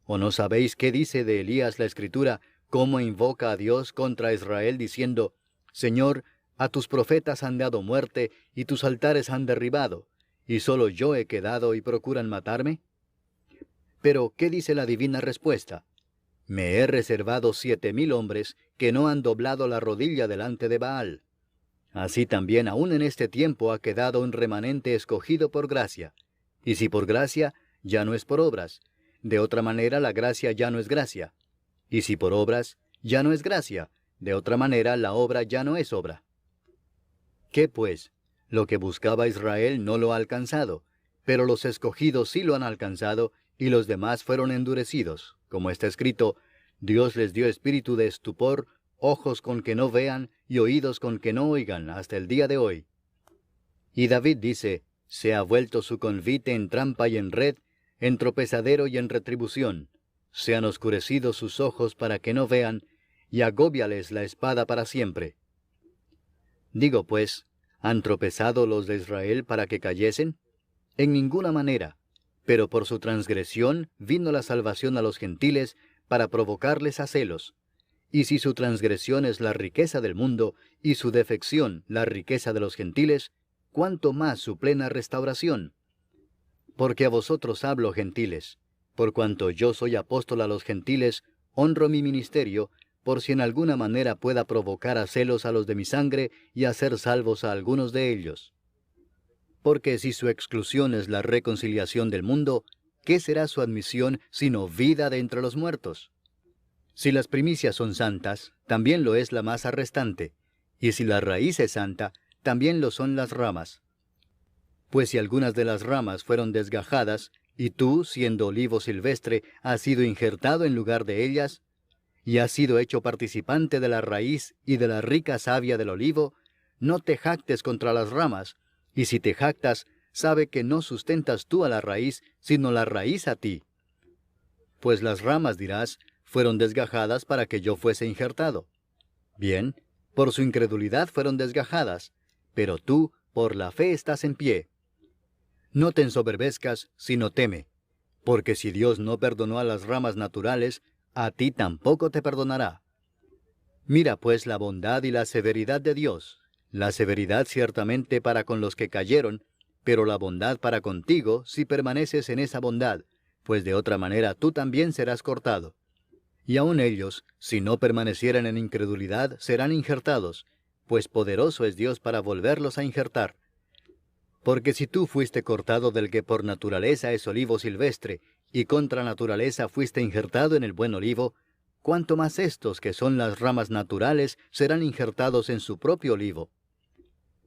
¿O no sabéis qué dice de Elías la Escritura, cómo invoca a Dios contra Israel, diciendo, Señor, a tus profetas han dado muerte, y tus altares han derribado, y solo yo he quedado y procuran matarme? Pero, ¿qué dice la divina respuesta? Me he reservado 7,000 hombres que no han doblado la rodilla delante de Baal. Así también aún en este tiempo ha quedado un remanente escogido por gracia. Y si por gracia, ya no es por obras. De otra manera la gracia ya no es gracia. Y si por obras, ya no es gracia. De otra manera la obra ya no es obra. ¿Qué pues? Lo que buscaba Israel no lo ha alcanzado, pero los escogidos sí lo han alcanzado, y los demás fueron endurecidos. Como está escrito, Dios les dio espíritu de estupor, ojos con que no vean, y oídos con que no oigan, hasta el día de hoy. Y David dice, se ha vuelto su convite en trampa y en red, en tropezadero y en retribución. Se han oscurecido sus ojos para que no vean, y agóbiales la espada para siempre. Digo pues, ¿han tropezado los de Israel para que cayesen? En ninguna manera, pero por su transgresión vino la salvación a los gentiles para provocarles a celos. Y si su transgresión es la riqueza del mundo, y su defección la riqueza de los gentiles, ¿cuánto más su plena restauración? Porque a vosotros hablo, gentiles, por cuanto yo soy apóstol a los gentiles, honro mi ministerio, por si en alguna manera pueda provocar a celos a los de mi sangre y hacer salvos a algunos de ellos. Porque si su exclusión es la reconciliación del mundo, ¿qué será su admisión sino vida de entre los muertos? Si las primicias son santas, también lo es la masa restante, y si la raíz es santa, también lo son las ramas. Pues si algunas de las ramas fueron desgajadas, y tú, siendo olivo silvestre, has sido injertado en lugar de ellas, y has sido hecho participante de la raíz y de la rica savia del olivo, no te jactes contra las ramas, y si te jactas, sabe que no sustentas tú a la raíz, sino la raíz a ti. Pues las ramas, dirás, fueron desgajadas para que yo fuese injertado. Bien, por su incredulidad fueron desgajadas, pero tú, por la fe estás en pie. No te ensoberbezcas, sino teme, porque si Dios no perdonó a las ramas naturales, a ti tampoco te perdonará. Mira pues la bondad y la severidad de Dios, la severidad ciertamente para con los que cayeron, pero la bondad para contigo si permaneces en esa bondad, pues de otra manera tú también serás cortado. Y aun ellos, si no permanecieran en incredulidad, serán injertados, pues poderoso es Dios para volverlos a injertar. Porque si tú fuiste cortado del que por naturaleza es olivo silvestre, y contra naturaleza fuiste injertado en el buen olivo, cuánto más estos que son las ramas naturales serán injertados en su propio olivo.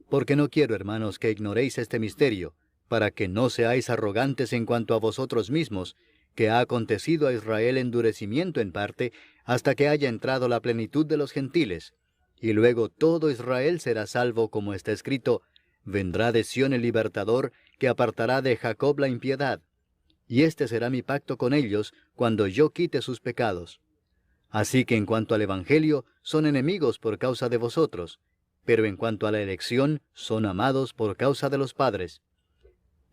Porque no quiero, hermanos, que ignoréis este misterio, para que no seáis arrogantes en cuanto a vosotros mismos, que ha acontecido a Israel endurecimiento en parte, hasta que haya entrado la plenitud de los gentiles, y luego todo Israel será salvo, como está escrito, vendrá de Sión el libertador, que apartará de Jacob la impiedad. Y este será mi pacto con ellos, cuando yo quite sus pecados. Así que en cuanto al Evangelio, son enemigos por causa de vosotros, pero en cuanto a la elección, son amados por causa de los padres.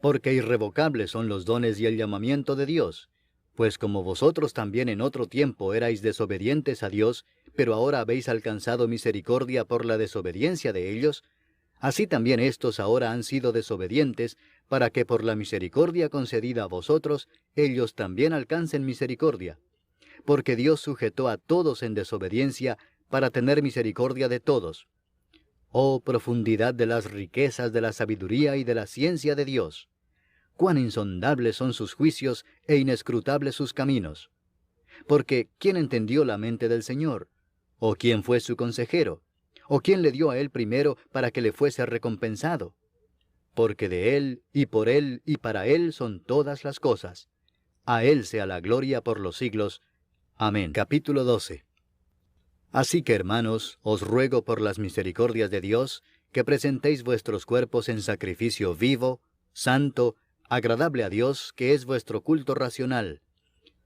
Porque irrevocables son los dones y el llamamiento de Dios, pues como vosotros también en otro tiempo erais desobedientes a Dios, pero ahora habéis alcanzado misericordia por la desobediencia de ellos, así también éstos ahora han sido desobedientes, para que por la misericordia concedida a vosotros, ellos también alcancen misericordia. Porque Dios sujetó a todos en desobediencia, para tener misericordia de todos. Oh profundidad de las riquezas de la sabiduría y de la ciencia de Dios. Cuán insondables son sus juicios e inescrutables sus caminos. Porque ¿quién entendió la mente del Señor? ¿O quién fue su consejero? ¿O quién le dio a él primero para que le fuese recompensado? Porque de él, y para él son todas las cosas. A él sea la gloria por los siglos. Amén. Capítulo 12. Así que, hermanos, os ruego por las misericordias de Dios, que presentéis vuestros cuerpos en sacrificio vivo, santo, agradable a Dios, que es vuestro culto racional.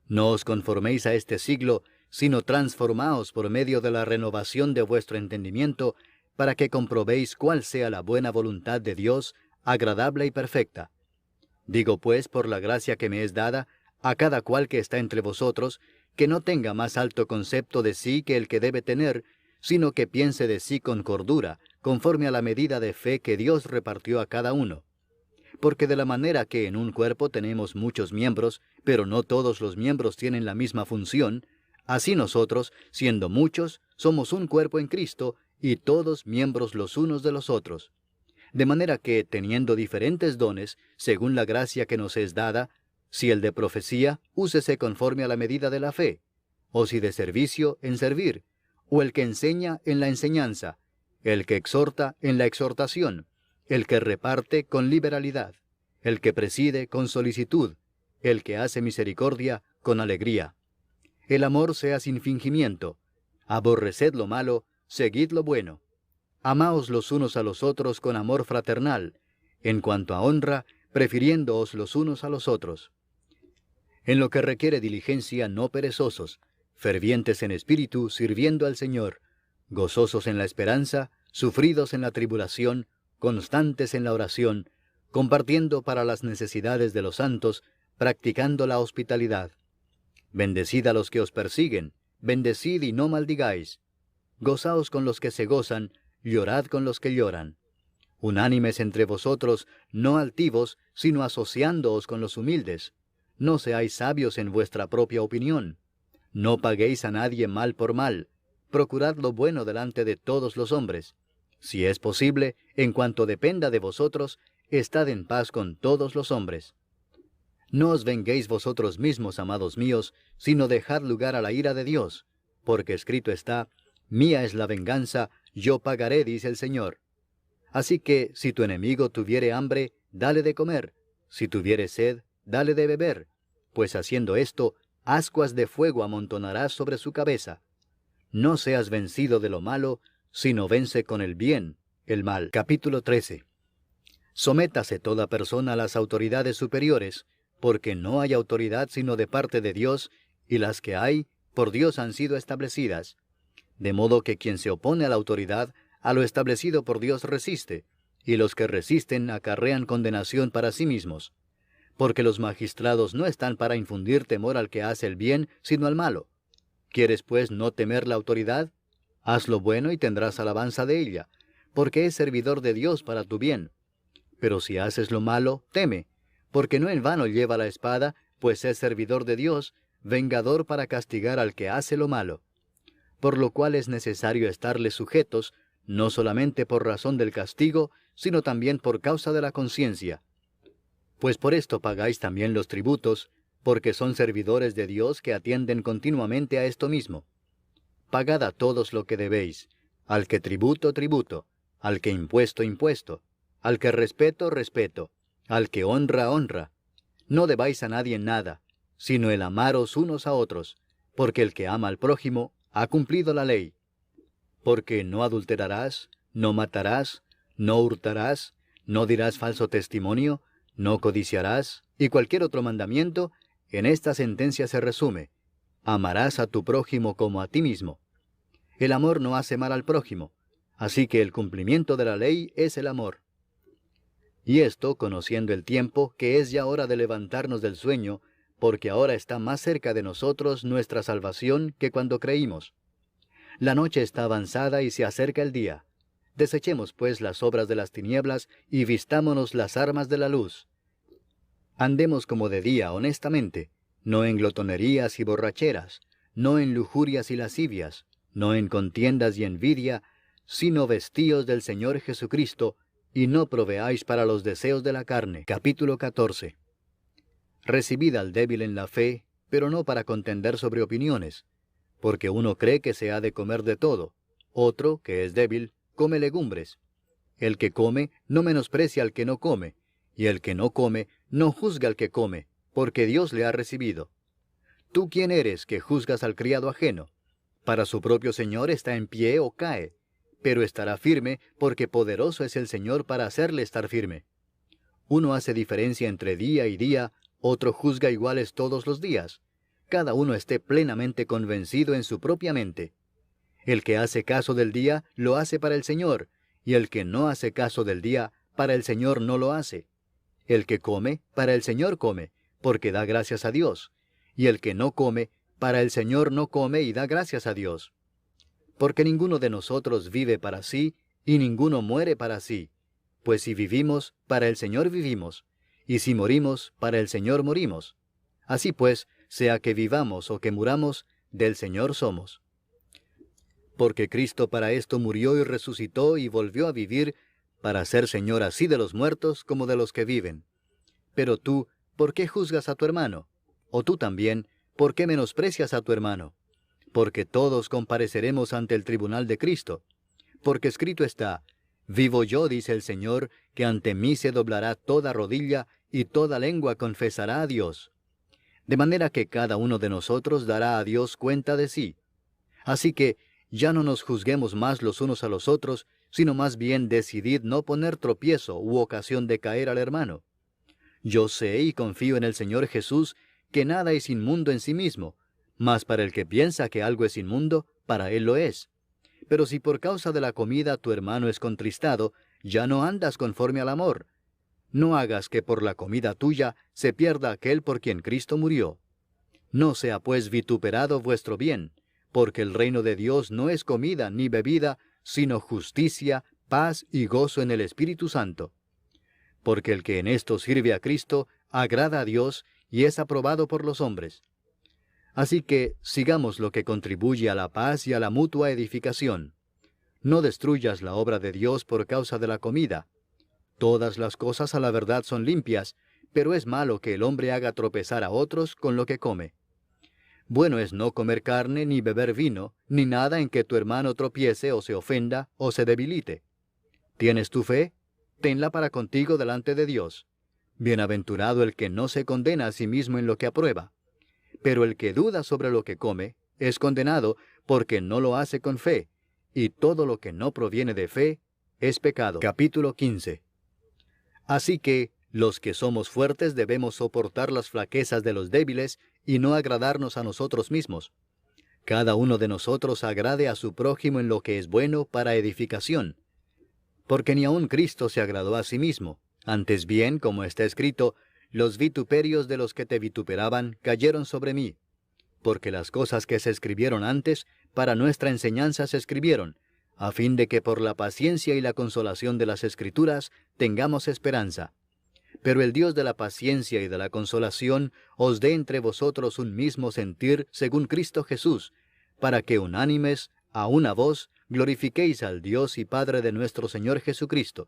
No os conforméis a este siglo, sino transformaos por medio de la renovación de vuestro entendimiento, para que comprobéis cuál sea la buena voluntad de Dios, agradable y perfecta. Digo pues, por la gracia que me es dada, a cada cual que está entre vosotros, que no tenga más alto concepto de sí que el que debe tener, sino que piense de sí con cordura, conforme a la medida de fe que Dios repartió a cada uno. Porque de la manera que en un cuerpo tenemos muchos miembros, pero no todos los miembros tienen la misma función, así nosotros, siendo muchos, somos un cuerpo en Cristo, y todos miembros los unos de los otros. De manera que, teniendo diferentes dones, según la gracia que nos es dada, si el de profecía, úsese conforme a la medida de la fe, o si de servicio, en servir, o el que enseña, en la enseñanza, el que exhorta, en la exhortación, el que reparte, con liberalidad, el que preside, con solicitud, el que hace misericordia, con alegría. El amor sea sin fingimiento. Aborreced lo malo, seguid lo bueno. Amaos los unos a los otros con amor fraternal, en cuanto a honra, prefiriéndoos los unos a los otros. En lo que requiere diligencia, no perezosos, fervientes en espíritu, sirviendo al Señor, gozosos en la esperanza, sufridos en la tribulación, constantes en la oración, compartiendo para las necesidades de los santos, practicando la hospitalidad. Bendecid a los que os persiguen, bendecid y no maldigáis. Gozaos con los que se gozan, llorad con los que lloran. Unánimes entre vosotros, no altivos, sino asociándoos con los humildes. No seáis sabios en vuestra propia opinión. No paguéis a nadie mal por mal. Procurad lo bueno delante de todos los hombres. Si es posible, en cuanto dependa de vosotros, estad en paz con todos los hombres. No os venguéis vosotros mismos, amados míos, sino dejad lugar a la ira de Dios, porque escrito está: Mía es la venganza, yo pagaré, dice el Señor. Así que, si tu enemigo tuviere hambre, dale de comer; si tuviere sed, dale de beber, pues haciendo esto, ascuas de fuego amontonarás sobre su cabeza. No seas vencido de lo malo, sino vence con el bien el mal. Capítulo 13. Sométase toda persona a las autoridades superiores, porque no hay autoridad sino de parte de Dios, y las que hay, por Dios han sido establecidas. De modo que quien se opone a la autoridad, a lo establecido por Dios resiste, y los que resisten acarrean condenación para sí mismos. Porque los magistrados no están para infundir temor al que hace el bien, sino al malo. ¿Quieres pues no temer la autoridad? Haz lo bueno y tendrás alabanza de ella, porque es servidor de Dios para tu bien. Pero si haces lo malo, teme, porque no en vano lleva la espada, pues es servidor de Dios, vengador para castigar al que hace lo malo. Por lo cual es necesario estarles sujetos, no solamente por razón del castigo, sino también por causa de la conciencia. Pues por esto pagáis también los tributos, porque son servidores de Dios que atienden continuamente a esto mismo. Pagad a todos lo que debéis, al que tributo, tributo, al que impuesto, impuesto, al que respeto, respeto, al que honra, honra. No debáis a nadie nada, sino el amaros unos a otros, porque el que ama al prójimo ha cumplido la ley. Porque no adulterarás, no matarás, no hurtarás, no dirás falso testimonio, no codiciarás, y cualquier otro mandamiento, en esta sentencia se resume: amarás a tu prójimo como a ti mismo. El amor no hace mal al prójimo, así que el cumplimiento de la ley es el amor. Y esto, conociendo el tiempo, que es ya hora de levantarnos del sueño, porque ahora está más cerca de nosotros nuestra salvación que cuando creímos. La noche está avanzada y se acerca el día. Desechemos pues las obras de las tinieblas y vistámonos las armas de la luz. Andemos como de día honestamente, no en glotonerías y borracheras, no en lujurias y lascivias, no en contiendas y envidia, sino vestíos del Señor Jesucristo, y no proveáis para los deseos de la carne. Capítulo 14. Recibid al débil en la fe, pero no para contender sobre opiniones, porque uno cree que se ha de comer de todo, otro, que es débil, come legumbres. El que come no menosprecia al que no come, y el que no come no juzga al que come, porque Dios le ha recibido. ¿Tú quién eres que juzgas al criado ajeno? Para su propio Señor está en pie o cae, pero estará firme, porque poderoso es el Señor para hacerle estar firme. Uno hace diferencia entre día y día, otro juzga iguales todos los días. Cada uno esté plenamente convencido en su propia mente. El que hace caso del día, lo hace para el Señor, y el que no hace caso del día, para el Señor no lo hace. El que come, para el Señor come, porque da gracias a Dios, y el que no come, para el Señor no come y da gracias a Dios. Porque ninguno de nosotros vive para sí, y ninguno muere para sí. Pues si vivimos, para el Señor vivimos, y si morimos, para el Señor morimos. Así pues, sea que vivamos o que muramos, del Señor somos. Porque Cristo para esto murió y resucitó y volvió a vivir, para ser Señor así de los muertos como de los que viven. Pero tú, ¿por qué juzgas a tu hermano? O tú también, ¿por qué menosprecias a tu hermano? Porque todos compareceremos ante el tribunal de Cristo. Porque escrito está: vivo yo, dice el Señor, que ante mí se doblará toda rodilla y toda lengua confesará a Dios. De manera que cada uno de nosotros dará a Dios cuenta de sí. Así que ya no nos juzguemos más los unos a los otros, sino más bien decidid no poner tropiezo u ocasión de caer al hermano. Yo sé y confío en el Señor Jesús que nada es inmundo en sí mismo, mas para el que piensa que algo es inmundo, para él lo es. Pero si por causa de la comida tu hermano es contristado, ya no andas conforme al amor. No hagas que por la comida tuya se pierda aquel por quien Cristo murió. No sea pues vituperado vuestro bien, porque el reino de Dios no es comida ni bebida, sino justicia, paz y gozo en el Espíritu Santo. Porque el que en esto sirve a Cristo, agrada a Dios y es aprobado por los hombres. Así que sigamos lo que contribuye a la paz y a la mutua edificación. No destruyas la obra de Dios por causa de la comida. Todas las cosas a la verdad son limpias, pero es malo que el hombre haga tropezar a otros con lo que come. Bueno es no comer carne ni beber vino, ni nada en que tu hermano tropiece o se ofenda o se debilite. ¿Tienes tu fe? Tenla para contigo delante de Dios. Bienaventurado el que no se condena a sí mismo en lo que aprueba. Pero el que duda sobre lo que come, es condenado porque no lo hace con fe, y todo lo que no proviene de fe es pecado. Capítulo 15. Así que, los que somos fuertes debemos soportar las flaquezas de los débiles y no agradarnos a nosotros mismos. Cada uno de nosotros agrade a su prójimo en lo que es bueno para edificación. Porque ni aun Cristo se agradó a sí mismo. Antes bien, como está escrito, los vituperios de los que te vituperaban cayeron sobre mí. Porque las cosas que se escribieron antes, para nuestra enseñanza se escribieron, a fin de que por la paciencia y la consolación de las Escrituras tengamos esperanza. Pero el Dios de la paciencia y de la consolación os dé entre vosotros un mismo sentir según Cristo Jesús, para que unánimes, a una voz, glorifiquéis al Dios y Padre de nuestro Señor Jesucristo.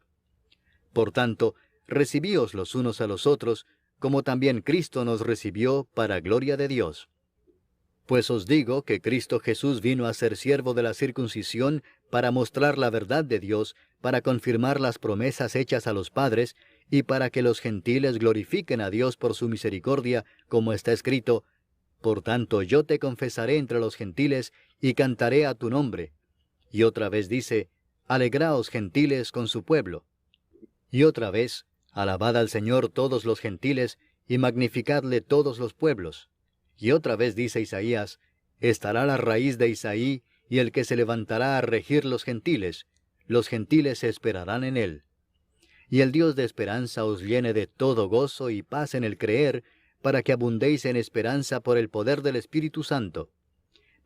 Por tanto, recibíos los unos a los otros, como también Cristo nos recibió para gloria de Dios. Pues os digo que Cristo Jesús vino a ser siervo de la circuncisión para mostrar la verdad de Dios, para confirmar las promesas hechas a los padres, y para que los gentiles glorifiquen a Dios por su misericordia, como está escrito: por tanto yo te confesaré entre los gentiles, y cantaré a tu nombre. Y otra vez dice: alegraos gentiles con su pueblo. Y otra vez, alabad al Señor todos los gentiles, y magnificadle todos los pueblos. Y otra vez dice Isaías, estará la raíz de Isaí, y el que se levantará a regir los gentiles esperarán en él. Y el Dios de esperanza os llene de todo gozo y paz en el creer, para que abundéis en esperanza por el poder del Espíritu Santo.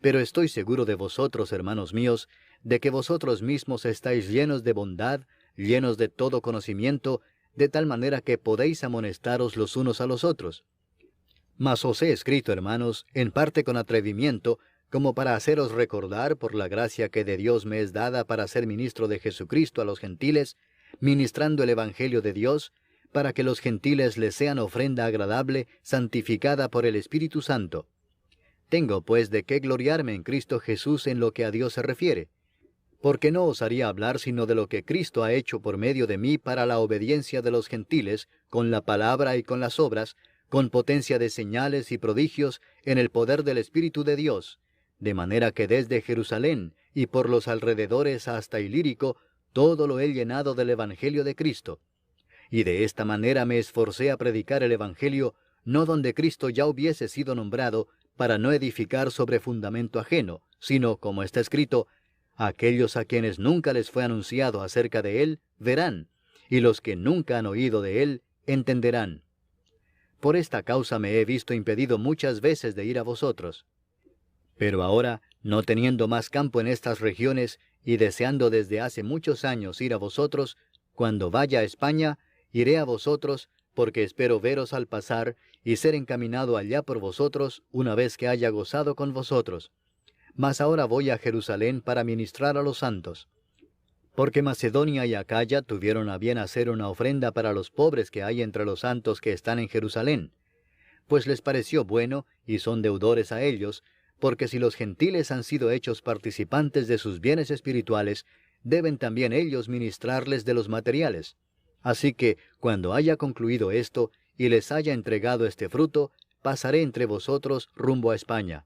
Pero estoy seguro de vosotros, hermanos míos, de que vosotros mismos estáis llenos de bondad, llenos de todo conocimiento, de tal manera que podéis amonestaros los unos a los otros. Mas os he escrito, hermanos, en parte con atrevimiento, como para haceros recordar por la gracia que de Dios me es dada para ser ministro de Jesucristo a los gentiles, ministrando el Evangelio de Dios, para que los gentiles les sean ofrenda agradable, santificada por el Espíritu Santo. Tengo pues de qué gloriarme en Cristo Jesús en lo que a Dios se refiere, porque no osaría hablar sino de lo que Cristo ha hecho por medio de mí para la obediencia de los gentiles, con la palabra y con las obras, con potencia de señales y prodigios, en el poder del Espíritu de Dios, de manera que desde Jerusalén y por los alrededores hasta Ilírico, todo lo he llenado del Evangelio de Cristo. Y de esta manera me esforcé a predicar el Evangelio, no donde Cristo ya hubiese sido nombrado, para no edificar sobre fundamento ajeno, sino, como está escrito, aquellos a quienes nunca les fue anunciado acerca de él, verán, y los que nunca han oído de él, entenderán. Por esta causa me he visto impedido muchas veces de ir a vosotros. Pero ahora, no teniendo más campo en estas regiones, y deseando desde hace muchos años ir a vosotros, cuando vaya a España, iré a vosotros, porque espero veros al pasar, y ser encaminado allá por vosotros, una vez que haya gozado con vosotros. Mas ahora voy a Jerusalén para ministrar a los santos. Porque Macedonia y Acaya tuvieron a bien hacer una ofrenda para los pobres que hay entre los santos que están en Jerusalén. Pues les pareció bueno, y son deudores a ellos, porque si los gentiles han sido hechos participantes de sus bienes espirituales, deben también ellos ministrarles de los materiales. Así que, cuando haya concluido esto, y les haya entregado este fruto, pasaré entre vosotros rumbo a España.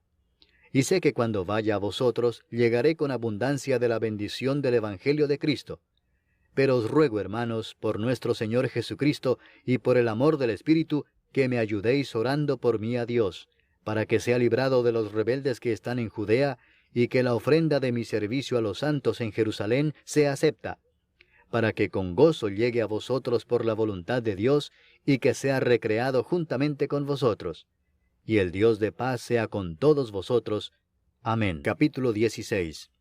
Y sé que cuando vaya a vosotros, llegaré con abundancia de la bendición del Evangelio de Cristo. Pero os ruego, hermanos, por nuestro Señor Jesucristo, y por el amor del Espíritu, que me ayudéis orando por mí a Dios, para que sea librado de los rebeldes que están en Judea, y que la ofrenda de mi servicio a los santos en Jerusalén sea acepta, para que con gozo llegue a vosotros por la voluntad de Dios, y que sea recreado juntamente con vosotros. Y el Dios de paz sea con todos vosotros. Amén. Capítulo 16.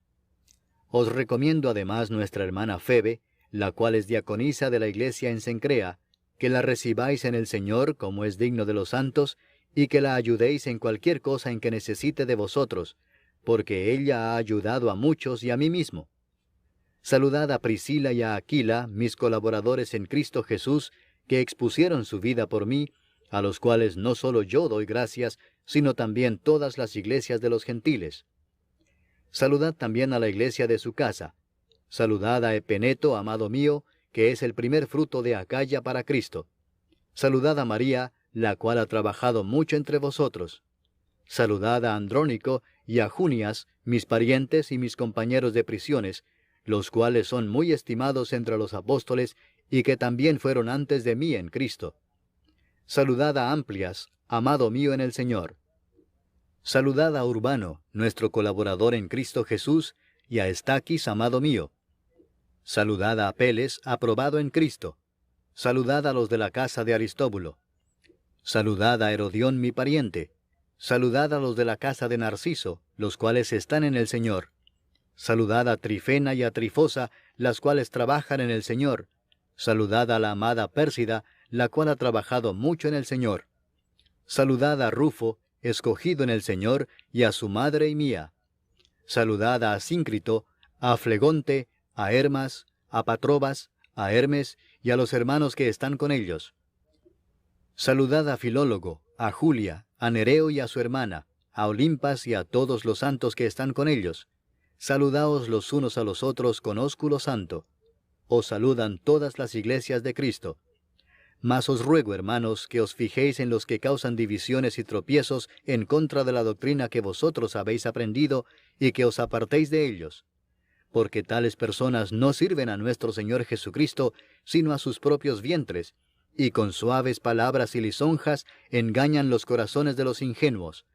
Os recomiendo además nuestra hermana Febe, la cual es diaconisa de la iglesia en Cencrea, que la recibáis en el Señor como es digno de los santos, y que la ayudéis en cualquier cosa en que necesite de vosotros, porque ella ha ayudado a muchos y a mí mismo. Saludad a Priscila y a Aquila, mis colaboradores en Cristo Jesús, que expusieron su vida por mí, a los cuales no solo yo doy gracias, sino también todas las iglesias de los gentiles. Saludad también a la iglesia de su casa. Saludad a Epeneto, amado mío, que es el primer fruto de Acaya para Cristo. Saludad a María, la cual ha trabajado mucho entre vosotros. Saludad a Andrónico y a Junias, mis parientes y mis compañeros de prisiones, los cuales son muy estimados entre los apóstoles, y que también fueron antes de mí en Cristo. Saludad a Amplias, amado mío en el Señor. Saludad a Urbano, nuestro colaborador en Cristo Jesús, y a Estaquis, amado mío. Saludad a Apeles, aprobado en Cristo. Saludad a los de la casa de Aristóbulo. Saludad a Herodión, mi pariente. Saludad a los de la casa de Narciso, los cuales están en el Señor. Saludad a Trifena y a Trifosa, las cuales trabajan en el Señor. Saludad a la amada Pérsida, la cual ha trabajado mucho en el Señor. Saludad a Rufo, escogido en el Señor, y a su madre y mía. Saludad a Asíncrito, a Flegonte, a Hermas, a Patrobas, a Hermes, y a los hermanos que están con ellos. Saludad a Filólogo, a Julia, a Nereo y a su hermana, a Olimpas y a todos los santos que están con ellos. Saludaos los unos a los otros con ósculo santo. Os saludan todas las iglesias de Cristo. Mas os ruego, hermanos, que os fijéis en los que causan divisiones y tropiezos en contra de la doctrina que vosotros habéis aprendido, y que os apartéis de ellos. porque tales personas no sirven a nuestro Señor Jesucristo, sino a sus propios vientres, y con suaves palabras y lisonjas engañan los corazones de los ingenuos.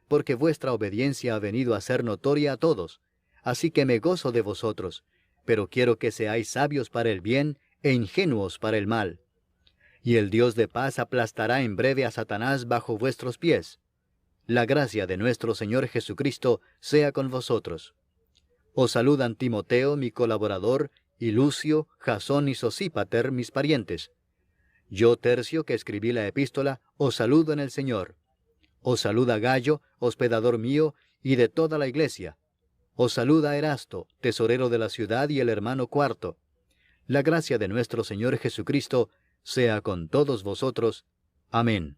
Porque vuestra obediencia ha venido a ser notoria a todos, así que me gozo de vosotros, pero quiero que seáis sabios para el bien e ingenuos para el mal. Y el Dios de paz aplastará en breve a Satanás bajo vuestros pies. La gracia de nuestro Señor Jesucristo sea con vosotros. Os saludan Timoteo, mi colaborador, y Lucio, Jasón y Sosípater, mis parientes. Yo, Tercio, que escribí la epístola, os saludo en el Señor. Os saluda Gallo, hospedador mío, y de toda la iglesia. Os saluda Erasto, tesorero de la ciudad, y el hermano Cuarto. La gracia de nuestro Señor Jesucristo sea con todos vosotros. Amén.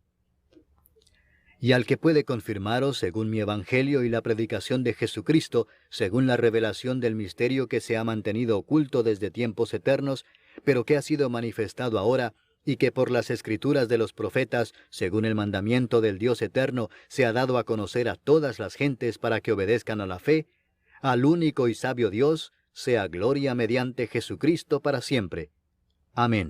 Y al que puede confirmaros según mi evangelio y la predicación de Jesucristo, según la revelación del misterio que se ha mantenido oculto desde tiempos eternos, pero que ha sido manifestado ahora, y que por las escrituras de los profetas, según el mandamiento del Dios eterno, se ha dado a conocer a todas las gentes para que obedezcan a la fe, al único y sabio Dios, sea gloria mediante Jesucristo para siempre. Amén.